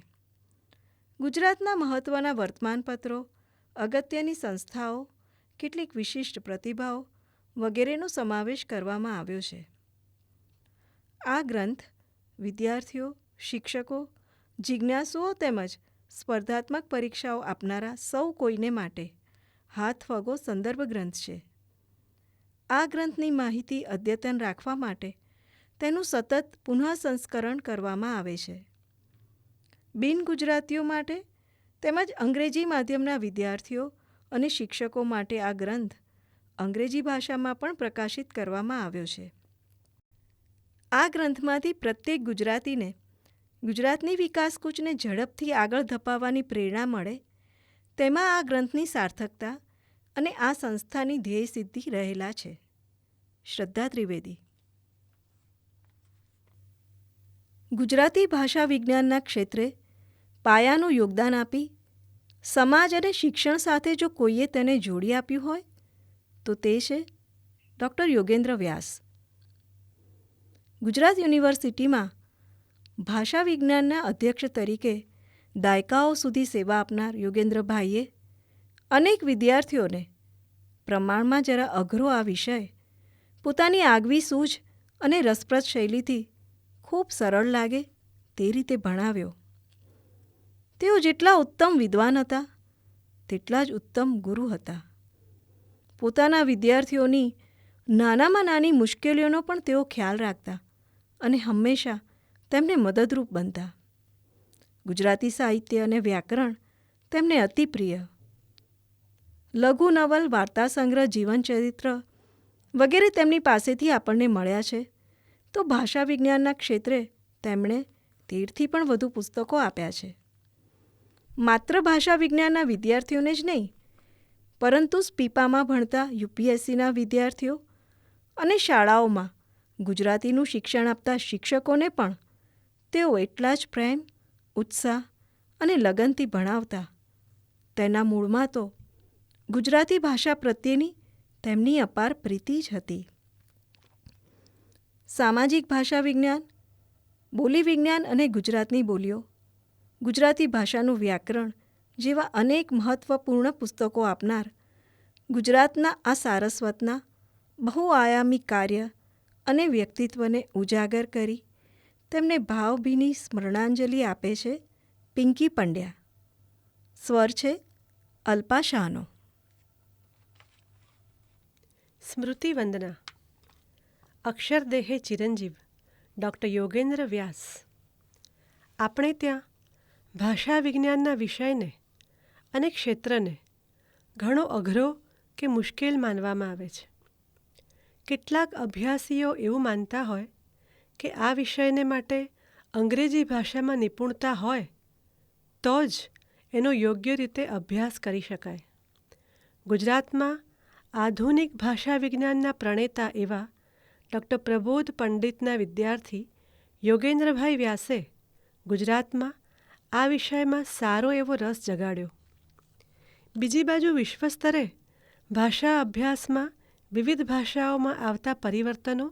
ગુજરાતના મહત્ત્વના વર્તમાનપત્રો, અગત્યની સંસ્થાઓ, કેટલીક વિશિષ્ટ પ્રતિભાઓ વગેરેનો સમાવેશ કરવામાં આવ્યો છે. આ ગ્રંથ વિદ્યાર્થીઓ, શિક્ષકો, જિજ્ઞાસુઓ તેમજ સ્પર્ધાત્મક પરીક્ષાઓ આપનારા સૌ કોઈને માટે હાથવગો સંદર્ભ ગ્રંથ છે. આ ગ્રંથની માહિતી અદ્યતન રાખવા માટે તેનું સતત પુનઃસંસ્કરણ કરવામાં આવે છે. બિન ગુજરાતીઓ માટે તેમજ અંગ્રેજી માધ્યમના વિદ્યાર્થીઓ અને શિક્ષકો માટે આ ગ્રંથ અંગ્રેજી ભાષામાં પણ પ્રકાશિત કરવામાં આવ્યો છે. આ ગ્રંથમાંથી પ્રત્યેક ગુજરાતીને ગુજરાતની વિકાસ કૂચને ઝડપથી આગળ ધપાવવાની પ્રેરણા મળે તેમાં આ ગ્રંથની સાર્થકતા અને આ સંસ્થાની ધ્યેય સિદ્ધિ રહેલા છે. શ્રદ્ધા ત્રિવેદી. ગુજરાતી ભાષા વિજ્ઞાનના ક્ષેત્રે પાયાનું યોગદાન આપી સમાજ અને શિક્ષણ સાથે જો કોઈએ તેને જોડી આપ્યું હોય તો તે છે ડૉક્ટર યોગેન્દ્ર વ્યાસ. ગુજરાત યુનિવર્સિટીમાં ભાષા વિજ્ઞાનના અધ્યક્ષ તરીકે દાયકાઓ સુધી સેવા આપનાર યોગેન્દ્રભાઈએ અનેક વિદ્યાર્થીઓને પ્રમાણમાં જરા અઘરો આ વિષય પોતાની આગવી સૂઝ અને રસપ્રદ શૈલીથી ખૂબ સરળ લાગે તે રીતે ભણાવ્યો. તેઓ જેટલા ઉત્તમ વિદ્વાન હતા તેટલા જ ઉત્તમ ગુરુ હતા. પોતાના વિદ્યાર્થીઓની નાનામાં નાની મુશ્કેલીઓનો પણ તેઓ ખ્યાલ રાખતા અને હંમેશા તેમને મદદરૂપ બનતા. ગુજરાતી સાહિત્ય અને વ્યાકરણ તેમને અતિ પ્રિય. લઘુ નવલ, વાર્તા સંગ્રહ, જીવનચરિત્ર વગેરે તેમની પાસેથી આપણને મળ્યા છે, તો ભાષા વિજ્ઞાનના ક્ષેત્રે તેમણે 13થી પણ વધુ પુસ્તકો આપ્યા છે. માત્ર ભાષા વિજ્ઞાનના વિદ્યાર્થીઓને જ નહીં, પરંતુ સ્પીપામાં ભણતા યુપીએસસીના વિદ્યાર્થીઓ અને શાળાઓમાં ગુજરાતીનું શિક્ષણ આપતા શિક્ષકોને પણ તેઓ એટલા જ પ્રેમ, ઉત્સાહ અને લગનથી ભણાવતા. તેના મૂળમાં તો ગુજરાતી ભાષા પ્રત્યેની તેમની અપાર પ્રીતિ જ હતી. સામાજિક ભાષા વિજ્ઞાન, બોલી વિજ્ઞાન અને ગુજરાતની બોલીઓ, ગુજરાતી ભાષાનું વ્યાકરણ જેવા અનેક મહત્ત્વપૂર્ણ પુસ્તકો આપનાર ગુજરાતના આ સારસ્વતના બહુઆયામી કાર્ય અને વ્યક્તિત્વને ઉજાગર કરી તેમને ભાવભીની સ્મરણાંજલિ આપે છે પિંકી પંડ્યા. સ્વર છે અલ્પા શાહનો. સ્મૃતિ વંદના. અક્ષરદેહે ચિરંજીવ ડૉક્ટર યોગેન્દ્ર વ્યાસ. આપણે ત્યાં ભાષા વિજ્ઞાનના વિષયને અને ક્ષેત્રને ઘણો અઘરો કે મુશ્કેલ માનવામાં આવે છે. કેટલાક અભ્યાસીઓ એવું માનતા હોય કે આ વિષયને માટે અંગ્રેજી ભાષામાં નિપુણતા હોય તો જ એનો યોગ્ય રીતે અભ્યાસ કરી શકાય. ગુજરાતમાં આધુનિક ભાષા વિજ્ઞાનના પ્રણેતા એવા ડૉક્ટર પ્રબોધ પંડિતના વિદ્યાર્થી યોગેન્દ્રભાઈ વ્યાસે ગુજરાતમાં આ વિષયમાં સારો એવો રસ જગાડ્યો. બીજી બાજુ વિશ્વ સ્તરે ભાષા અભ્યાસમાં વિવિધ ભાષાઓમાં આવતા પરિવર્તનો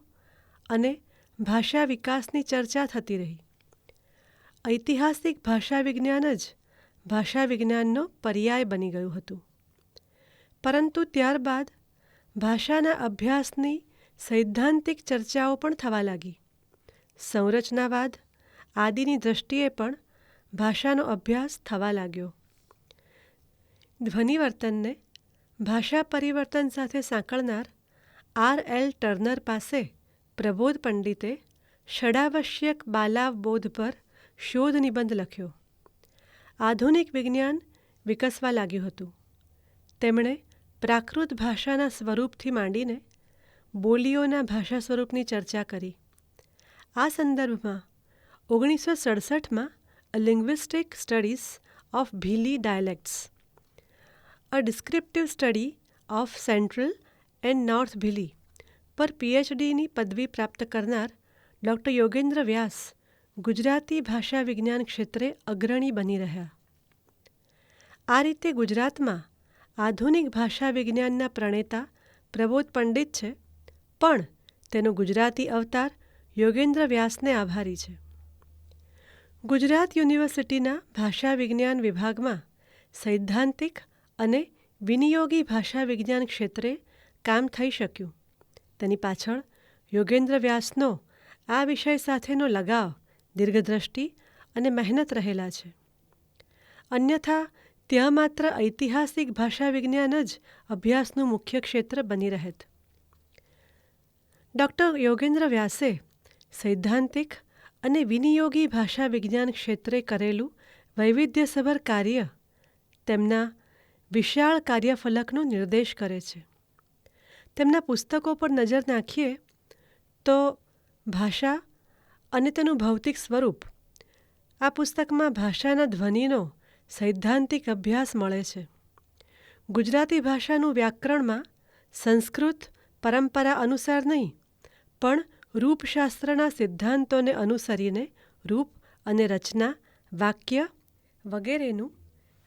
અને ભાષા વિકાસની ચર્ચા થતી રહી. ઐતિહાસિક ભાષા વિજ્ઞાન જ ભાષા વિજ્ઞાનનો પર્યાય બની ગયું હતું. પરંતુ ત્યારબાદ ભાષાના અભ્યાસની સૈદ્ધાંતિક ચર્ચાઓ પણ થવા લાગી. સંરચનાવાદ આદિની દૃષ્ટિએ પણ ભાષાનો અભ્યાસ થવા લાગ્યો. ધ્વનિવર્તનને ભાષા પરિવર્તન સાથે સાંકળનાર R.L. ટર્નર પાસે પ્રબોધ પંડિતે ષડાવશ્યક બાલાવબોધ પર શોધ નિબંધ લખ્યો. આધુનિક વિજ્ઞાન વિકસવા લાગ્યું હતું. તેમણે પ્રાકૃત ભાષાના સ્વરૂપથી માંડીને બોલીઓના ભાષા સ્વરૂપની ચર્ચા કરી. આ સંદર્ભમાં 1967માં a linguistic studies of Bhili dialects, a descriptive study of central and north Bhili પર PhDની પદવી પ્રાપ્ત કરનાર ડૉક્ટર યોગેન્દ્ર વ્યાસ ગુજરાતી ભાષા વિજ્ઞાન ક્ષેત્રે અગ્રણી બની રહ્યા. આ રીતે ગુજરાતમાં આધુનિક ભાષા વિજ્ઞાનના પ્રણેતા પ્રબોધ પંડિત છે, પણ તેનો ગુજરાતી અવતાર યોગેન્દ્ર વ્યાસને આભારી છે. ગુજરાત યુનિવર્સિટીના ભાષા વિજ્ઞાન વિભાગમાં સૈદ્ધાંતિક અને વિનિયોગી ભાષા વિજ્ઞાન ક્ષેત્રે કામ થઈ શક્યું. તેની પાછળ યોગેન્દ્ર વ્યાસનો આ વિષય સાથેનો લગાવ, દીર્ઘદ્રષ્ટિ અને મહેનત રહેલા છે. અન્યથા ત્યાં માત્ર ઐતિહાસિક ભાષા વિજ્ઞાન જ અભ્યાસનું મુખ્ય ક્ષેત્ર બની રહેત. ડૉક્ટર યોગેન્દ્ર વ્યાસે સૈદ્ધાંતિક અને વિનિયોગી ભાષા વિજ્ઞાન ક્ષેત્રે કરેલું વૈવિધ્યસભર કાર્ય તેમના વિશાળ કાર્યફલકનો નિર્દેશ કરે છે. તેમના પુસ્તકો પર નજર નાખીએ તો ભાષા અને તેનું ભૌતિક સ્વરૂપ, આ પુસ્તકમાં ભાષાના ધ્વનિનો સૈદ્ધાંતિક અભ્યાસ મળે છે. ગુજરાતી ભાષાનું વ્યાકરણમાં સંસ્કૃત પરંપરા અનુસાર નહીં, પણ રૂપશાસ્ત્રના સિદ્ધાંતોને અનુસરીને રૂપ અને રચના, વાક્ય વગેરેનું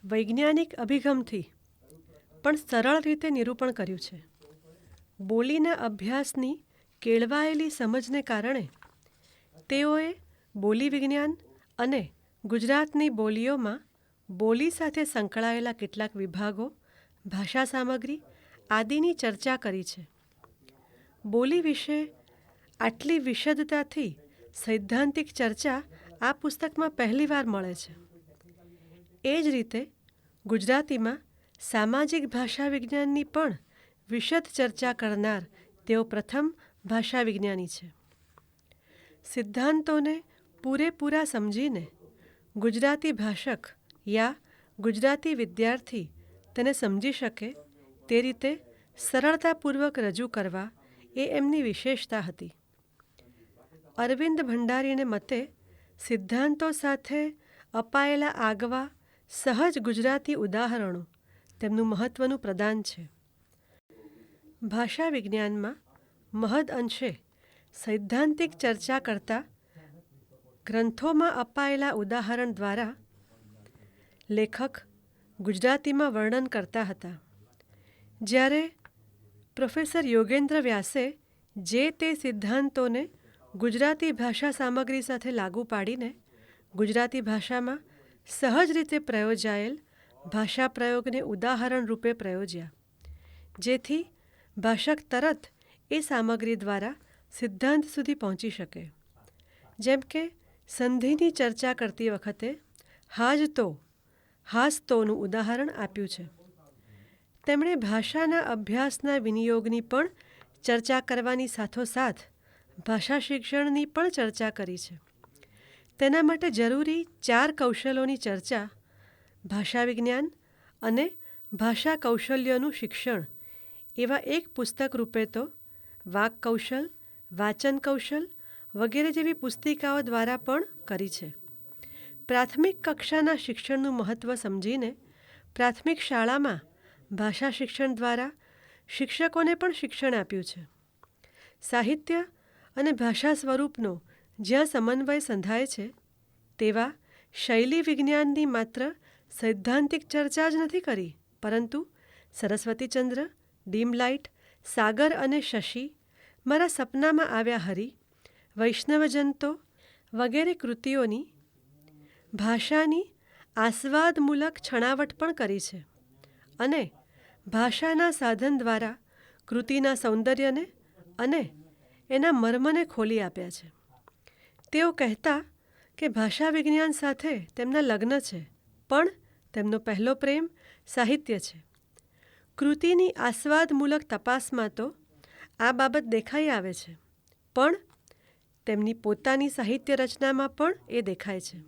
વૈજ્ઞાનિક અભિગમથી પણ સરળ રીતે નિરૂપણ કર્યું છે. બોલીના અભ્યાસની કેળવાયેલી સમજને કારણે તેઓએ બોલી વિજ્ઞાન અને ગુજરાતની બોલીઓમાં બોલી સાથે સંકળાયેલા કેટલાક વિભાગો, ભાષા સામગ્રી આદિની ચર્ચા કરી છે. બોલી વિશે આટલી વિશદતાથી સૈદ્ધાંતિક ચર્ચા આ પુસ્તકમાં પહેલીવાર મળે છે. એ જ રીતે ગુજરાતીમાં સામાજિક ભાષા વિજ્ઞાનની પણ વિશદ ચર્ચા કરનાર તેઓ પ્રથમ ભાષા વિજ્ઞાની છે. સિદ્ધાંતોને પૂરેપૂરા સમજીને ગુજરાતી ભાષક યા ગુજરાતી વિદ્યાર્થી તેને સમજી શકે તે રીતે સરળતાપૂર્વક રજૂ કરવા એ એમની વિશેષતા હતી. અરવિંદ ભંડારીને મતે સિદ્ધાંતો સાથે અપાયેલા આગવા સહજ ગુજરાતી ઉદાહરણો તેમનું મહત્ત્વનું પ્રદાન છે. ભાષા વિજ્ઞાનમાં મહદ અંશે સૈદ્ધાંતિક ચર્ચા કરતા ગ્રંથોમાં અપાયેલા ઉદાહરણ દ્વારા લેખક ગુજરાતીમાં વર્ણન કરતા હતા. જ્યારે પ્રોફેસર યોગેન્દ્ર વ્યાસે જે તે સિદ્ધાંતોને ગુજરાતી ભાષા સામગ્રી સાથે લાગુ પાડીને ગુજરાતી ભાષામાં સહજ રીતે પ્રયોજાયેલ ભાષા પ્રયોગને ઉદાહરણ રૂપે પ્રયોજ્યા, જેથી ભાષક તરત એ સામગ્રી દ્વારા સિદ્ધાંત સુધી પહોંચી શકે. જેમ કે સંધિની ચર્ચા કરતી વખતે હાસ તોનું ઉદાહરણ આપ્યું છે. તેમણે ભાષાના અભ્યાસના વિનિયોગની પણ ચર્ચા કરવાની સાથોસાથ ભાષા શિક્ષણની પણ ચર્ચા કરી છે. તેના માટે જરૂરી 4 કૌશલોની ચર્ચા ભાષા વિજ્ઞાન અને ભાષા કૌશલ્યોનું શિક્ષણ એવા એક પુસ્તક રૂપે તો વાક કૌશલ, વાચન કૌશલ વગેરે જેવી પુસ્તિકાઓ દ્વારા પણ કરી છે. પ્રાથમિક કક્ષાના શિક્ષણનું મહત્ત્વ સમજીને પ્રાથમિક શાળામાં ભાષા શિક્ષણ દ્વારા શિક્ષકોને પણ શિક્ષણ આપ્યું છે. સાહિત્ય અને ભાષા સ્વરૂપનો જ્યાં સમન્વય સંધાય છે તેવા શૈલી વિજ્ઞાનની માત્ર સૈદ્ધાંતિક ચર્ચા જ નથી કરી, પરંતુ સરસ્વતીચંદ્ર, ડીમ લાઇટ, સાગર અને શશી, મારા સપનામાં આવ્યા હરી, વૈષ્ણવજંતો વગેરે કૃતિઓની ભાષાની આસ્વાદમૂલક છણાવટ પણ કરી છે અને ભાષાના સાધન દ્વારા કૃતિના સૌંદર્યને અને એના મર્મને ખોલી આપ્યા છે. તેઓ કહેતા કે ભાષા વિજ્ઞાન સાથે તેમના લગ્ન છે, પણ તેમનો પહેલો પ્રેમ સાહિત્ય છે. કૃતિની આસ્વાદમૂલક તપાસમાં તો આ બાબત દેખાઈ આવે છે, પણ તેમની પોતાની સાહિત્ય રચનામાં પણ એ દેખાય છે.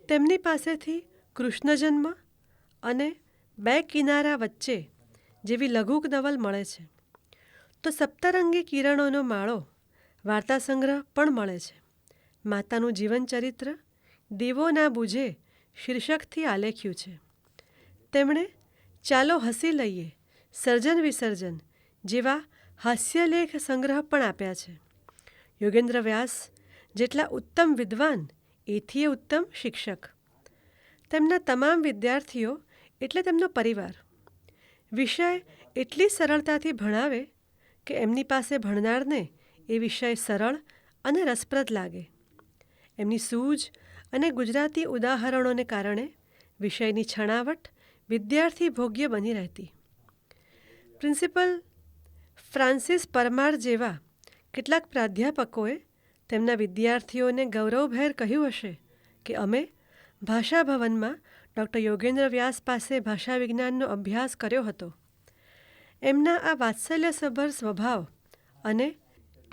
તેમની પાસેથી કૃષ્ણજન્મ અને 2 કિનારા વચ્ચે જેવી લઘુક નવલ મળે છે, તો સપ્તરંગી કિરણોનો માળો વાર્તા સંગ્રહ પણ મળે છે. માતાનું જીવનચરિત્ર દીવો ના બુઝે શીર્ષકથી આલેખ્યું છે. તેમણે ચાલો હસી લઈએ, સર્જન વિસર્જન જેવા હાસ્યલેખ સંગ્રહ પણ આપ્યા છે. યોગેન્દ્ર વ્યાસ જેટલા ઉત્તમ વિદ્વાન એથીય ઉત્તમ શિક્ષક. તેમના તમામ વિદ્યાર્થીઓ એટલે તેમનો પરિવાર. વિષય એટલી સરળતાથી ભણાવે કે એમની પાસે ભણનારને એ વિષય સરળ અને રસપ્રદ લાગે. એમની સૂઝ અને ગુજરાતી ઉદાહરણોને કારણે વિષયની છણાવટ વિદ્યાર્થી ભોગ્ય બની રહેતી. પ્રિન્સિપલ ફ્રાન્સિસ પરમાર જેવા કેટલાક પ્રાધ્યાપકોએ તેમના વિદ્યાર્થીઓને ગૌરવભેર કહ્યું હશે કે અમે ભાષા ભવનમાં ડૉક્ટર યોગેન્દ્ર વ્યાસ પાસે ભાષા વિજ્ઞાનનો અભ્યાસ કર્યો હતો. એમના આ વાત્સલ્યસભર સ્વભાવ અને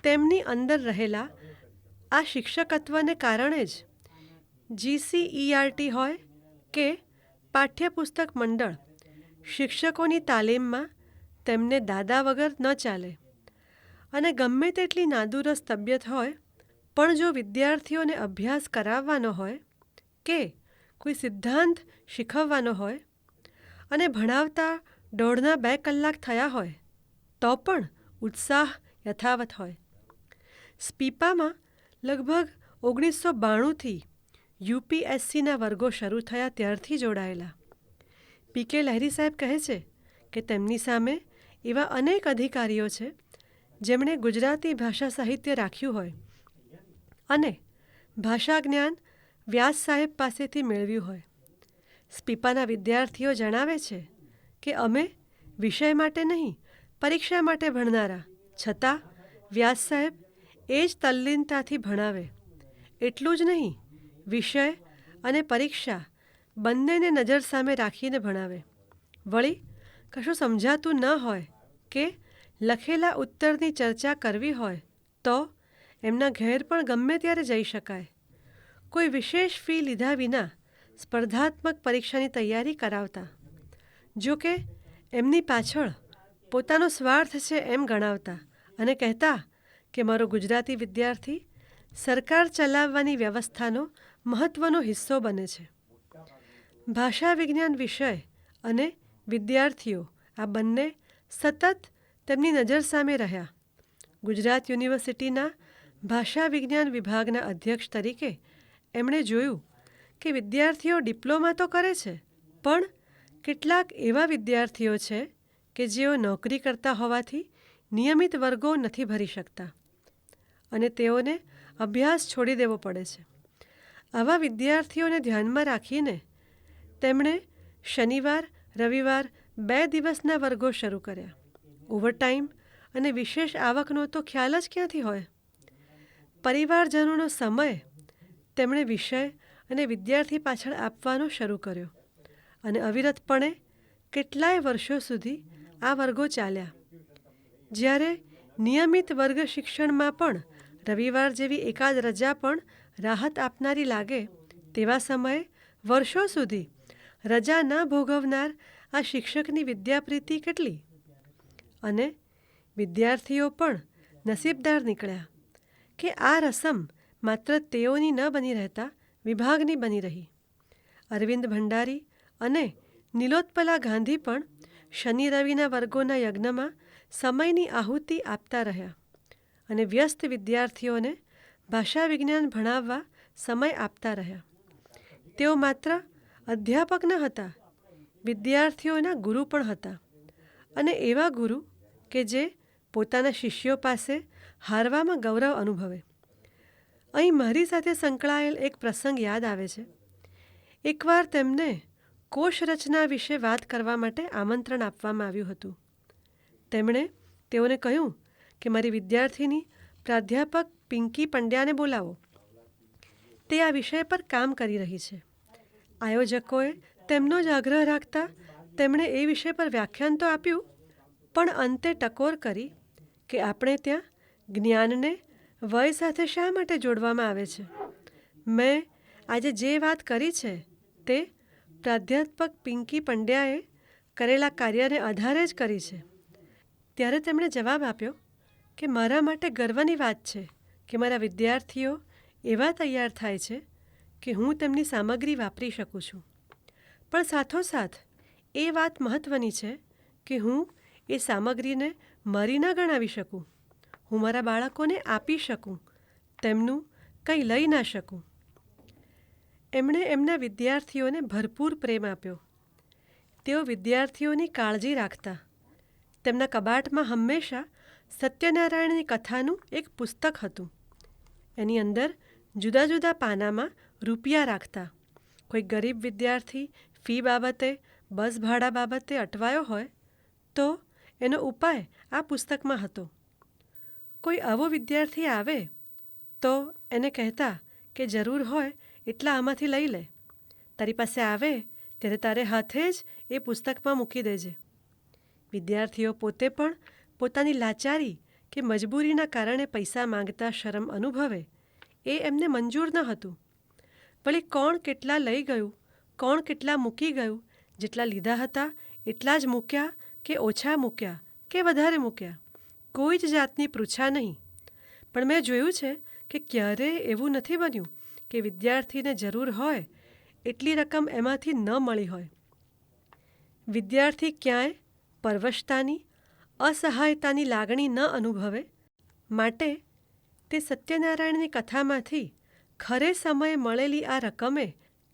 તેમની અંદર રહેલા આ શિક્ષકત્વને કારણે જ GCERT હોય કે પાઠ્યપુસ્તક મંડળ, શિક્ષકોની તાલીમમાં તેમને દાદા વગર ન ચાલે. અને ગમે તેટલી નાદુરસ્ત તબિયત હોય, પણ જો વિદ્યાર્થીઓને અભ્યાસ કરાવવાનો હોય કે કોઈ સિદ્ધાંત શીખવવાનો હોય અને ભણાવતા 1.5 કલાક થયા હોય તો પણ ઉત્સાહ યથાવત હોય. સ્પીપામાં લગભગ 1992થી યુપીએસસીના વર્ગો શરૂ થયા ત્યારથી જોડાયેલા. પી.કે. લહેરી સાહેબ કહે છે કે તેમની સામે એવા અનેક અધિકારીઓ છે જેમણે ગુજરાતી ભાષા સાહિત્ય રાખ્યું હોય અને ભાષા જ્ઞાન વ્યાસ સાહેબ પાસેથી મેળવ્યું હોય. સ્પીપાના વિદ્યાર્થીઓ જણાવે છે કે અમે વિષય માટે નહીં, પરીક્ષા માટે ભણનારા, છતાં વ્યાસ સાહેબ એ જ તલ્લીનતાથી ભણાવે. એટલું જ નહીં, વિષય અને પરીક્ષા બંનેને નજર સામે રાખીને ભણાવે. વળી કશું સમજાતું ન હોય કે લખેલા ઉત્તરની ચર્ચા કરવી હોય તો એમના ઘેર પણ ગમે ત્યારે જઈ શકાય. કોઈ વિશેષ ફી લીધા વિના સ્પર્ધાત્મક પરીક્ષાની તૈયારી કરાવતા. જો કે એમની પાછળ પોતાનો સ્વાર્થ છે એમ ગણાવતા અને કહેતા કે મારો ગુજરાતી વિદ્યાર્થી સરકાર ચલાવવાની વ્યવસ્થાનો મહત્ત્વનો હિસ્સો બને છે. ભાષા વિજ્ઞાન વિષય અને વિદ્યાર્થીઓ આ બંને સતત તેમની નજર સામે રહ્યા. ગુજરાત યુનિવર્સિટીના ભાષા વિજ્ઞાન વિભાગના અધ્યક્ષ તરીકે એમણે જોયું કે વિદ્યાર્થીઓ ડિપ્લોમા તો કરે છે, પણ કેટલાક એવા વિદ્યાર્થીઓ છે કે જેઓ નોકરી કરતા હોવાથી નિયમિત વર્ગો નથી ભરી શકતા અને તેઓને અભ્યાસ છોડી દેવો પડે છે. આવા વિદ્યાર્થીઓને ધ્યાનમાં રાખીને તેમણે શનિવાર રવિવાર 2 દિવસના વર્ગો શરૂ કર્યા. ઓવરટાઈમ અને વિશેષ આવકનો તો ખ્યાલ જ ક્યાંથી હોય. પરિવારજનોનો સમય તેમણે વિષય અને વિદ્યાર્થી પાછળ આપવાનો શરૂ કર્યો અને અવિરતપણે કેટલાય વર્ષો સુધી આ વર્ગો ચાલ્યા. જ્યારે નિયમિત વર્ગ શિક્ષણમાં પણ રવિવાર જેવી એકાદ રજા પણ રાહત આપનારી લાગે તેવા સમયે વર્ષો સુધી રજા ન ભોગવનાર આ શિક્ષકની વિદ્યાપ્રીતિ કેટલી! અને વિદ્યાર્થીઓ પણ નસીબદાર નીકળ્યા કે આ રસમ માત્ર તેઓની ન બની રહેતા વિભાગની બની રહી. અરવિંદ ભંડારી અને નીલોત્પલા ગાંધી પણ શનિ રવિના વર્ગોના યજ્ઞમાં સમયની આહુતિ આપતા રહ્યા અને વ્યસ્ત વિદ્યાર્થીઓને ભાષા વિજ્ઞાન ભણાવવા સમય આપતા રહ્યા. તેઓ માત્ર અધ્યાપક ન હતા, વિદ્યાર્થીઓના ગુરુ પણ હતા અને એવા ગુરુ કે જે પોતાના શિષ્યો પાસે હારવામાં ગૌરવ અનુભવે. અહીં મારી સાથે સંકળાયેલ એક પ્રસંગ યાદ આવે છે. એકવાર તેમને કોશ રચના વિશે વાત કરવા માટે આમંત્રણ આપવામાં આવ્યું હતું. તેમણે તેઓને કહ્યું કે મારી વિદ્યાર્થીની પ્રાધ્યાપક પિંકી પંડ્યાને બોલાવો. તે આ વિષય પર કામ કરી રહી છે. આયોજકોએ તેમનો જ આગ્રહ રાખતા તેમણે એ વિષય પર વ્યાખ્યાન તો આપ્યું, પણ અંતે ટકોર કરી કે આપણે ત્યાં જ્ઞાનને વય સાથે શા માટે જોડવામાં આવે છે. મેં આજે જે વાત કરી છે તે પ્રાધ્યાપક પિંકી પંડ્યાએ કરેલા કાર્યને આધારે જ કરી છે. ત્યારે તેમણે જવાબ આપ્યો કે મારા માટે ગર્વની વાત છે કે મારા વિદ્યાર્થીઓ એવા તૈયાર થાય છે કે હું તેમની સામગ્રી વાપરી શકું છું. પણ સાથોસાથ એ વાત મહત્ત્વની છે કે હું એ સામગ્રીને મારી ન ગણાવી શકું. હું મારા બાળકોને આપી શકું, તેમનું કંઈ લઈ ના શકું. એમણે એમના વિદ્યાર્થીઓને ભરપૂર પ્રેમ આપ્યો. તેઓ વિદ્યાર્થીઓની કાળજી રાખતા. તેમના કબાટમાં હંમેશા સત્યનારાયણની કથાનું એક પુસ્તક હતું. એની અંદર જુદા જુદા પાનામાં રૂપિયા રાખતા. કોઈ ગરીબ વિદ્યાર્થી ફી બાબતે, બસ ભાડા બાબતે અટવાયો હોય તો એનો ઉપાય આ પુસ્તકમાં હતો. કોઈ આવો વિદ્યાર્થી આવે તો એને કહેતા કે જરૂર હોય એટલા આમાંથી લઈ લે. તારી પાસે આવે ત્યારે તારે હાથે જ એ પુસ્તકમાં મૂકી દેજે. વિદ્યાર્થીઓ પોતે પણ પોતાની લાચારી કે મજબૂરીના કારણે પૈસા માંગતા શરમ અનુભવે એ એમને મંજૂર ન હતું. વળી કોણ કેટલા લઈ ગયું, કોણ કેટલા મૂકી ગયું, જેટલા લીધા હતા એટલા જ મૂક્યા કે ઓછા મૂક્યા કે વધારે મૂક્યા, કોઈ જ જાતની પૃચ્છા નહીં. પણ મેં જોયું છે કે ક્યારેય એવું નથી બન્યું કે વિદ્યાર્થીને જરૂર હોય એટલી રકમ એમાંથી ન મળી હોય. વિદ્યાર્થી ક્યાંય પરવશતાની, અસહાયતાની લાગણી ન અનુભવે માટે તે સત્યનારાયણની કથામાંથી ખરે સમયે મળેલી આ રકમે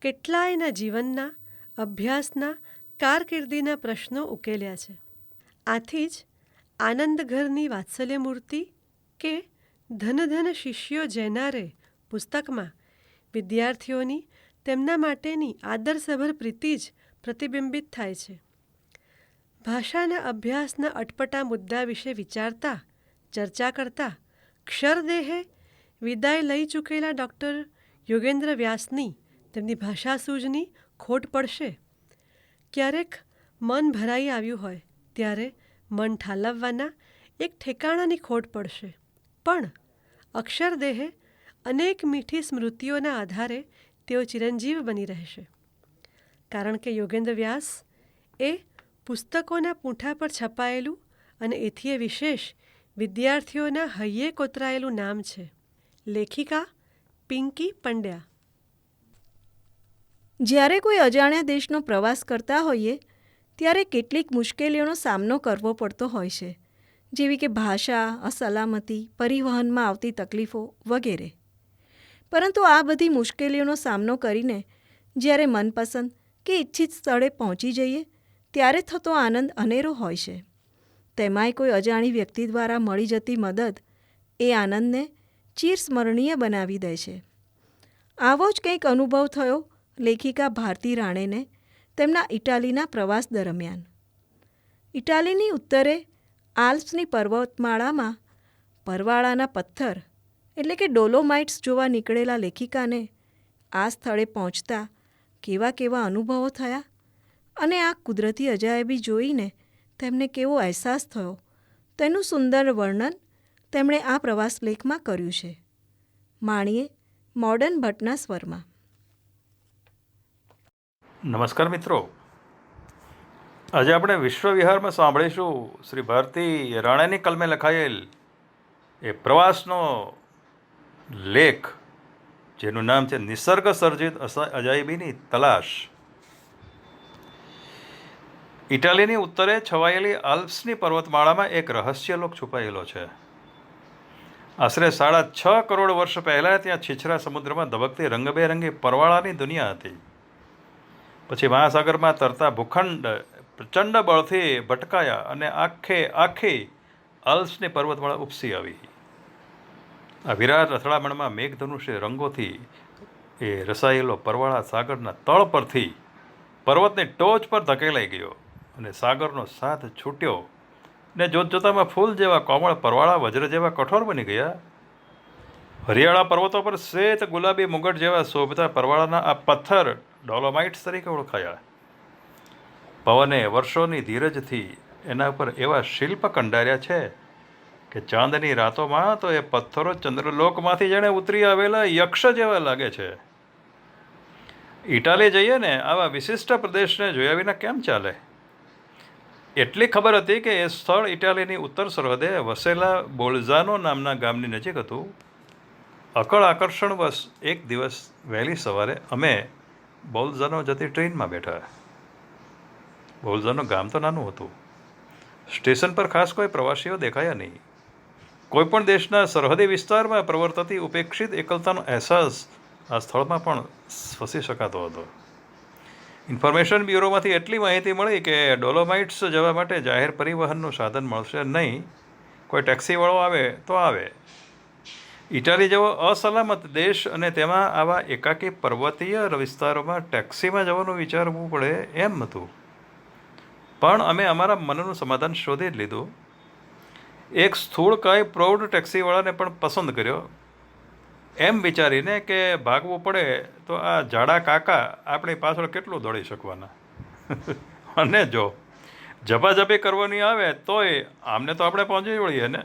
કેટલાયના જીવનના, અભ્યાસના, કારકિર્દીના પ્રશ્નો ઉકેલ્યા છે. આથી જ આનંદ ઘરની વાત્સલ્ય મૂર્તિ કે ધન ધન શિષ્યો જેનારે પુસ્તકમાં વિદ્યાર્થીઓની તેમના માટેની આદરસભર પ્રીતિ જ પ્રતિબિંબિત થાય છે. ભાષાના અભ્યાસના અટપટા મુદ્દા વિશે વિચારતા, ચર્ચા કરતા ક્ષરદેહે વિદાય લઈ ચૂકેલા ડૉક્ટર યોગેન્દ્ર વ્યાસની તેમની ભાષાસૂઝની ખોટ પડશે. ક્યારેક મન ભરાઈ આવ્યું હોય ત્યારે મન ઠાલવવાના એક ઠેકાણાની ખોટ પડશે. પણ અક્ષરદેહે અનેક મીઠી સ્મૃતિઓના આધારે તેઓ ચિરંજીવ બની રહેશે. કારણ કે યોગેન્દ્ર વ્યાસ એ પુસ્તકોના પૂંઠા પર છપાયેલું અને એથી એ વિશેષ વિદ્યાર્થીઓના હૈયે કોતરાયેલું નામ છે. લેખિકા પિંકી પંડ્યા. જ્યારે કોઈ અજાણ્યા દેશનો પ્રવાસ કરતા હોઈએ ત્યારે કેટલીક મુશ્કેલીઓનો સામનો કરવો પડતો હોય છે, જેવી કે ભાષા, અસલામતી, પરિવહનમાં આવતી તકલીફો વગેરે. પરંતુ આ બધી મુશ્કેલીઓનો સામનો કરીને જ્યારે મનપસંદ કે ઇચ્છિત સ્થળે પહોંચી જઈએ ત્યારે થતો આનંદ અનેરો હોય છે. તેમાંય કોઈ અજાણી વ્યક્તિ દ્વારા મળી જતી મદદ એ આનંદને ચિરસ્મરણીય બનાવી દે છે. આવો જ કંઈક અનુભવ થયો લેખિકા ભારતી રાણેને તેમના ઇટાલીના પ્રવાસ દરમિયાન. ઇટાલીની ઉત્તરે આલ્પ્સની પર્વતમાળામાં પરવાળાના પથ્થર એટલે કે ડોલોમાઇટ્સ જોવા નીકળેલા લેખિકાને આ સ્થળે પહોંચતા કેવા કેવા અનુભવો થયા અને આ કુદરતી અજાયબી જોઈને તેમને કેવો અહેસાસ થયો તેનું સુંદર વર્ણન તેમણે આ પ્રવાસ લેખમાં કર્યું છે. માણીએ મોડર્ન ભટ્ટના સ્વરમાં. નમસ્કાર મિત્રો, આજે આપણે વિશ્વ વિહારમાં સાંભળીશું શ્રી ભારતી રાણાની કલમે લખાયેલ એ પ્રવાસનો લેખ, જેનું નામ છે નિસર્ગ સર્જિત અજાયબીની તલાશ. ઇટાલીની ઉત્તરે છવાયેલી આલ્પ્સની પર્વતમાળામાં એક રહસ્યલોક છુપાયેલો છે. આશરે 6.5 કરોડ વર્ષ પહેલાં ત્યાં છીછરા સમુદ્રમાં ધબકતી રંગબેરંગી પરવાળાની દુનિયા હતી. પછી મહાસાગરમાં તરતા ભૂખંડ પ્રચંડ બળથી ભટકાયા અને આખી આલ્પ્સની પર્વતમાળા ઉપસી આવી. આ વિરાટ અથડામણમાં મેઘધનુષ્ય રંગોથી એ રસાયેલો પરવાળા સાગરના તળ પરથી પર્વતની ટોચ પર ધકેલાઈ ગયો અને સાગરનો સાથ છૂટ્યો ને જોતજોતામાં ફૂલ જેવા કોમળ પરવાળા વજ્ર જેવા કઠોર બની ગયા. હરિયાળા પર્વતો પર શ્વેત ગુલાબી મુગટ જેવા શોભતા પરવાળાના આ પથ્થર ડોલોમાઇટ્સ તરીકે ઓળખાયા. પવને વર્ષોની ધીરજથી એના ઉપર એવા શિલ્પ કંડાર્યા છે કે ચાંદની રાતોમાં તો એ પથ્થરો ચંદ્રલોકમાંથી જાણે ઉતરી આવેલા યક્ષ જેવા લાગે છે. ઇટાલી જઈએ ને આવા વિશિષ્ટ પ્રદેશને જોયા વિના કેમ ચાલે? એટલી ખબર હતી કે એ સ્થળ ઇટાલીની ઉત્તર સરહદે વસેલા બોલ્ઝાનો નામના ગામની નજીક હતું. અકળ આકર્ષણવશ એક દિવસ વહેલી સવારે અમે બોલ્ઝાનો જતી ટ્રેનમાં બેઠા. બોલ્ઝાનો ગામ તો નાનું હતું. સ્ટેશન પર ખાસ કોઈ પ્રવાસીઓ દેખાયા નહીં. કોઈપણ દેશના સરહદી વિસ્તારમાં પ્રવર્તતી ઉપેક્ષિત એકલતાનો અહેસાસ આ સ્થળમાં પણ સ્વસી શકાતો હતો. ઇન્ફોર્મેશન બ્યુરોમાંથી એટલી માહિતી મળી કે ડોલોમાઇટ્સ જવા માટે જાહેર પરિવહનનું સાધન મળશે નહીં. કોઈ ટેક્સીવાળો આવે તો આવે. ઇટાલી જેવો અસલામત દેશ અને તેમાં આવા એકાકી પર્વતીય વિસ્તારોમાં ટેક્સીમાં જવાનું વિચારવું પડે એમ હતું. પણ અમે અમારા મનનું સમાધાન શોધી જ લીધું. એક સ્થૂળકાય પ્રૌઢ ટેક્સીવાળાને પણ પસંદ કર્યો, એમ વિચારીને કે ભાગવું પડે તો આ જાડા કાકા આપણી પાછળ કેટલું દોડી શકવાના. અને જો ઝપાઝપી કરવાની આવે તોય આમને તો આપણે પહોંચી વળીએ ને.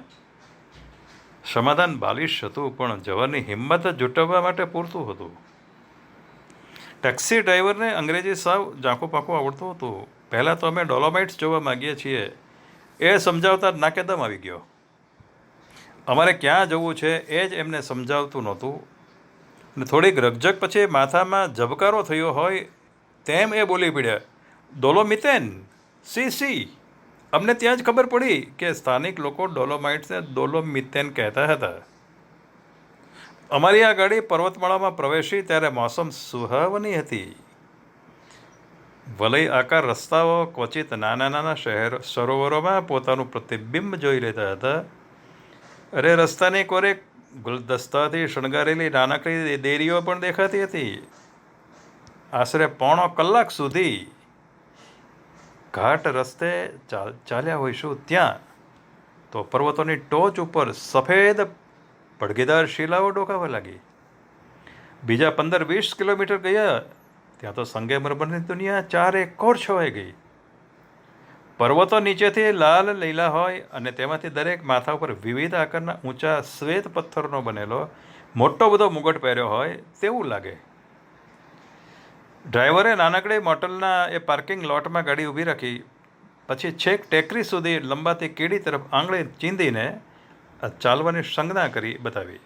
સમાધાન બાલિશ હતું, પણ જવાની હિંમત જુટવવા માટે પૂરતું હતું. ટેક્સી ડ્રાઈવરને અંગ્રેજી સાવ ઝાંખું પાકું આવડતું હતું. પહેલાં તો અમે ડોલોમાઇટ્સ જોવા માગીએ છીએ એ સમજાવતા જ નાકે દમ આવી ગયો. અમારે ક્યાં જવું છે એ જ એમને સમજાવતું નહોતું. અને થોડીક રકઝક પછી માથામાં ઝબકારો થયો હોય તેમ એ બોલી પડ્યા, ડોલોમિતેન સી. અમને ત્યાં જ ખબર પડી કે સ્થાનિક લોકો ડોલોમાઇટ્સને ડોલોમિતેન કહેતા હતા. અમારી આ ગાડી પર્વતમાળામાં પ્રવેશી ત્યારે મોસમ સુહાવની હતી. વલય આકાર રસ્તાઓ ક્વચિત નાના નાના સરોવરોમાં પોતાનું પ્રતિબિંબ જોઈ લેતા હતા. અરે રસ્તાની કોરે ગુલદસ્તાથી શણગારેલી નાનકડી દેરીઓ પણ દેખાતી હતી. આશરે પોણો કલાક સુધી ઘાટ રસ્તે ચાલ્યા હોઈશું ત્યાં તો પર્વતોની ટોચ ઉપર સફેદ પડઘેદાર શિલાઓ ડોકાવા લાગી. બીજા 15-20 કિલોમીટર ગયા ત્યાં તો સંગે મરમરની દુનિયા ચારે કોર છવાઈ ગઈ. પર્વતો નીચેથી લાલ લીલા હોય અને તેમાંથી દરેક માથા ઉપર વિવિધ આકારના ઊંચા શ્વેત પથ્થરનો બનેલો મોટો બધો મુગટ પહેર્યો હોય તેવું લાગે. ડ્રાઈવરે નાનકડી મોટલના એ પાર્કિંગ લોટમાં ગાડી ઊભી રાખી. પછી છેક ટેકરી સુધી લંબાતી કીડી તરફ આંગળી ચીંધીને ચાલવાની સંજ્ઞા કરી બતાવી.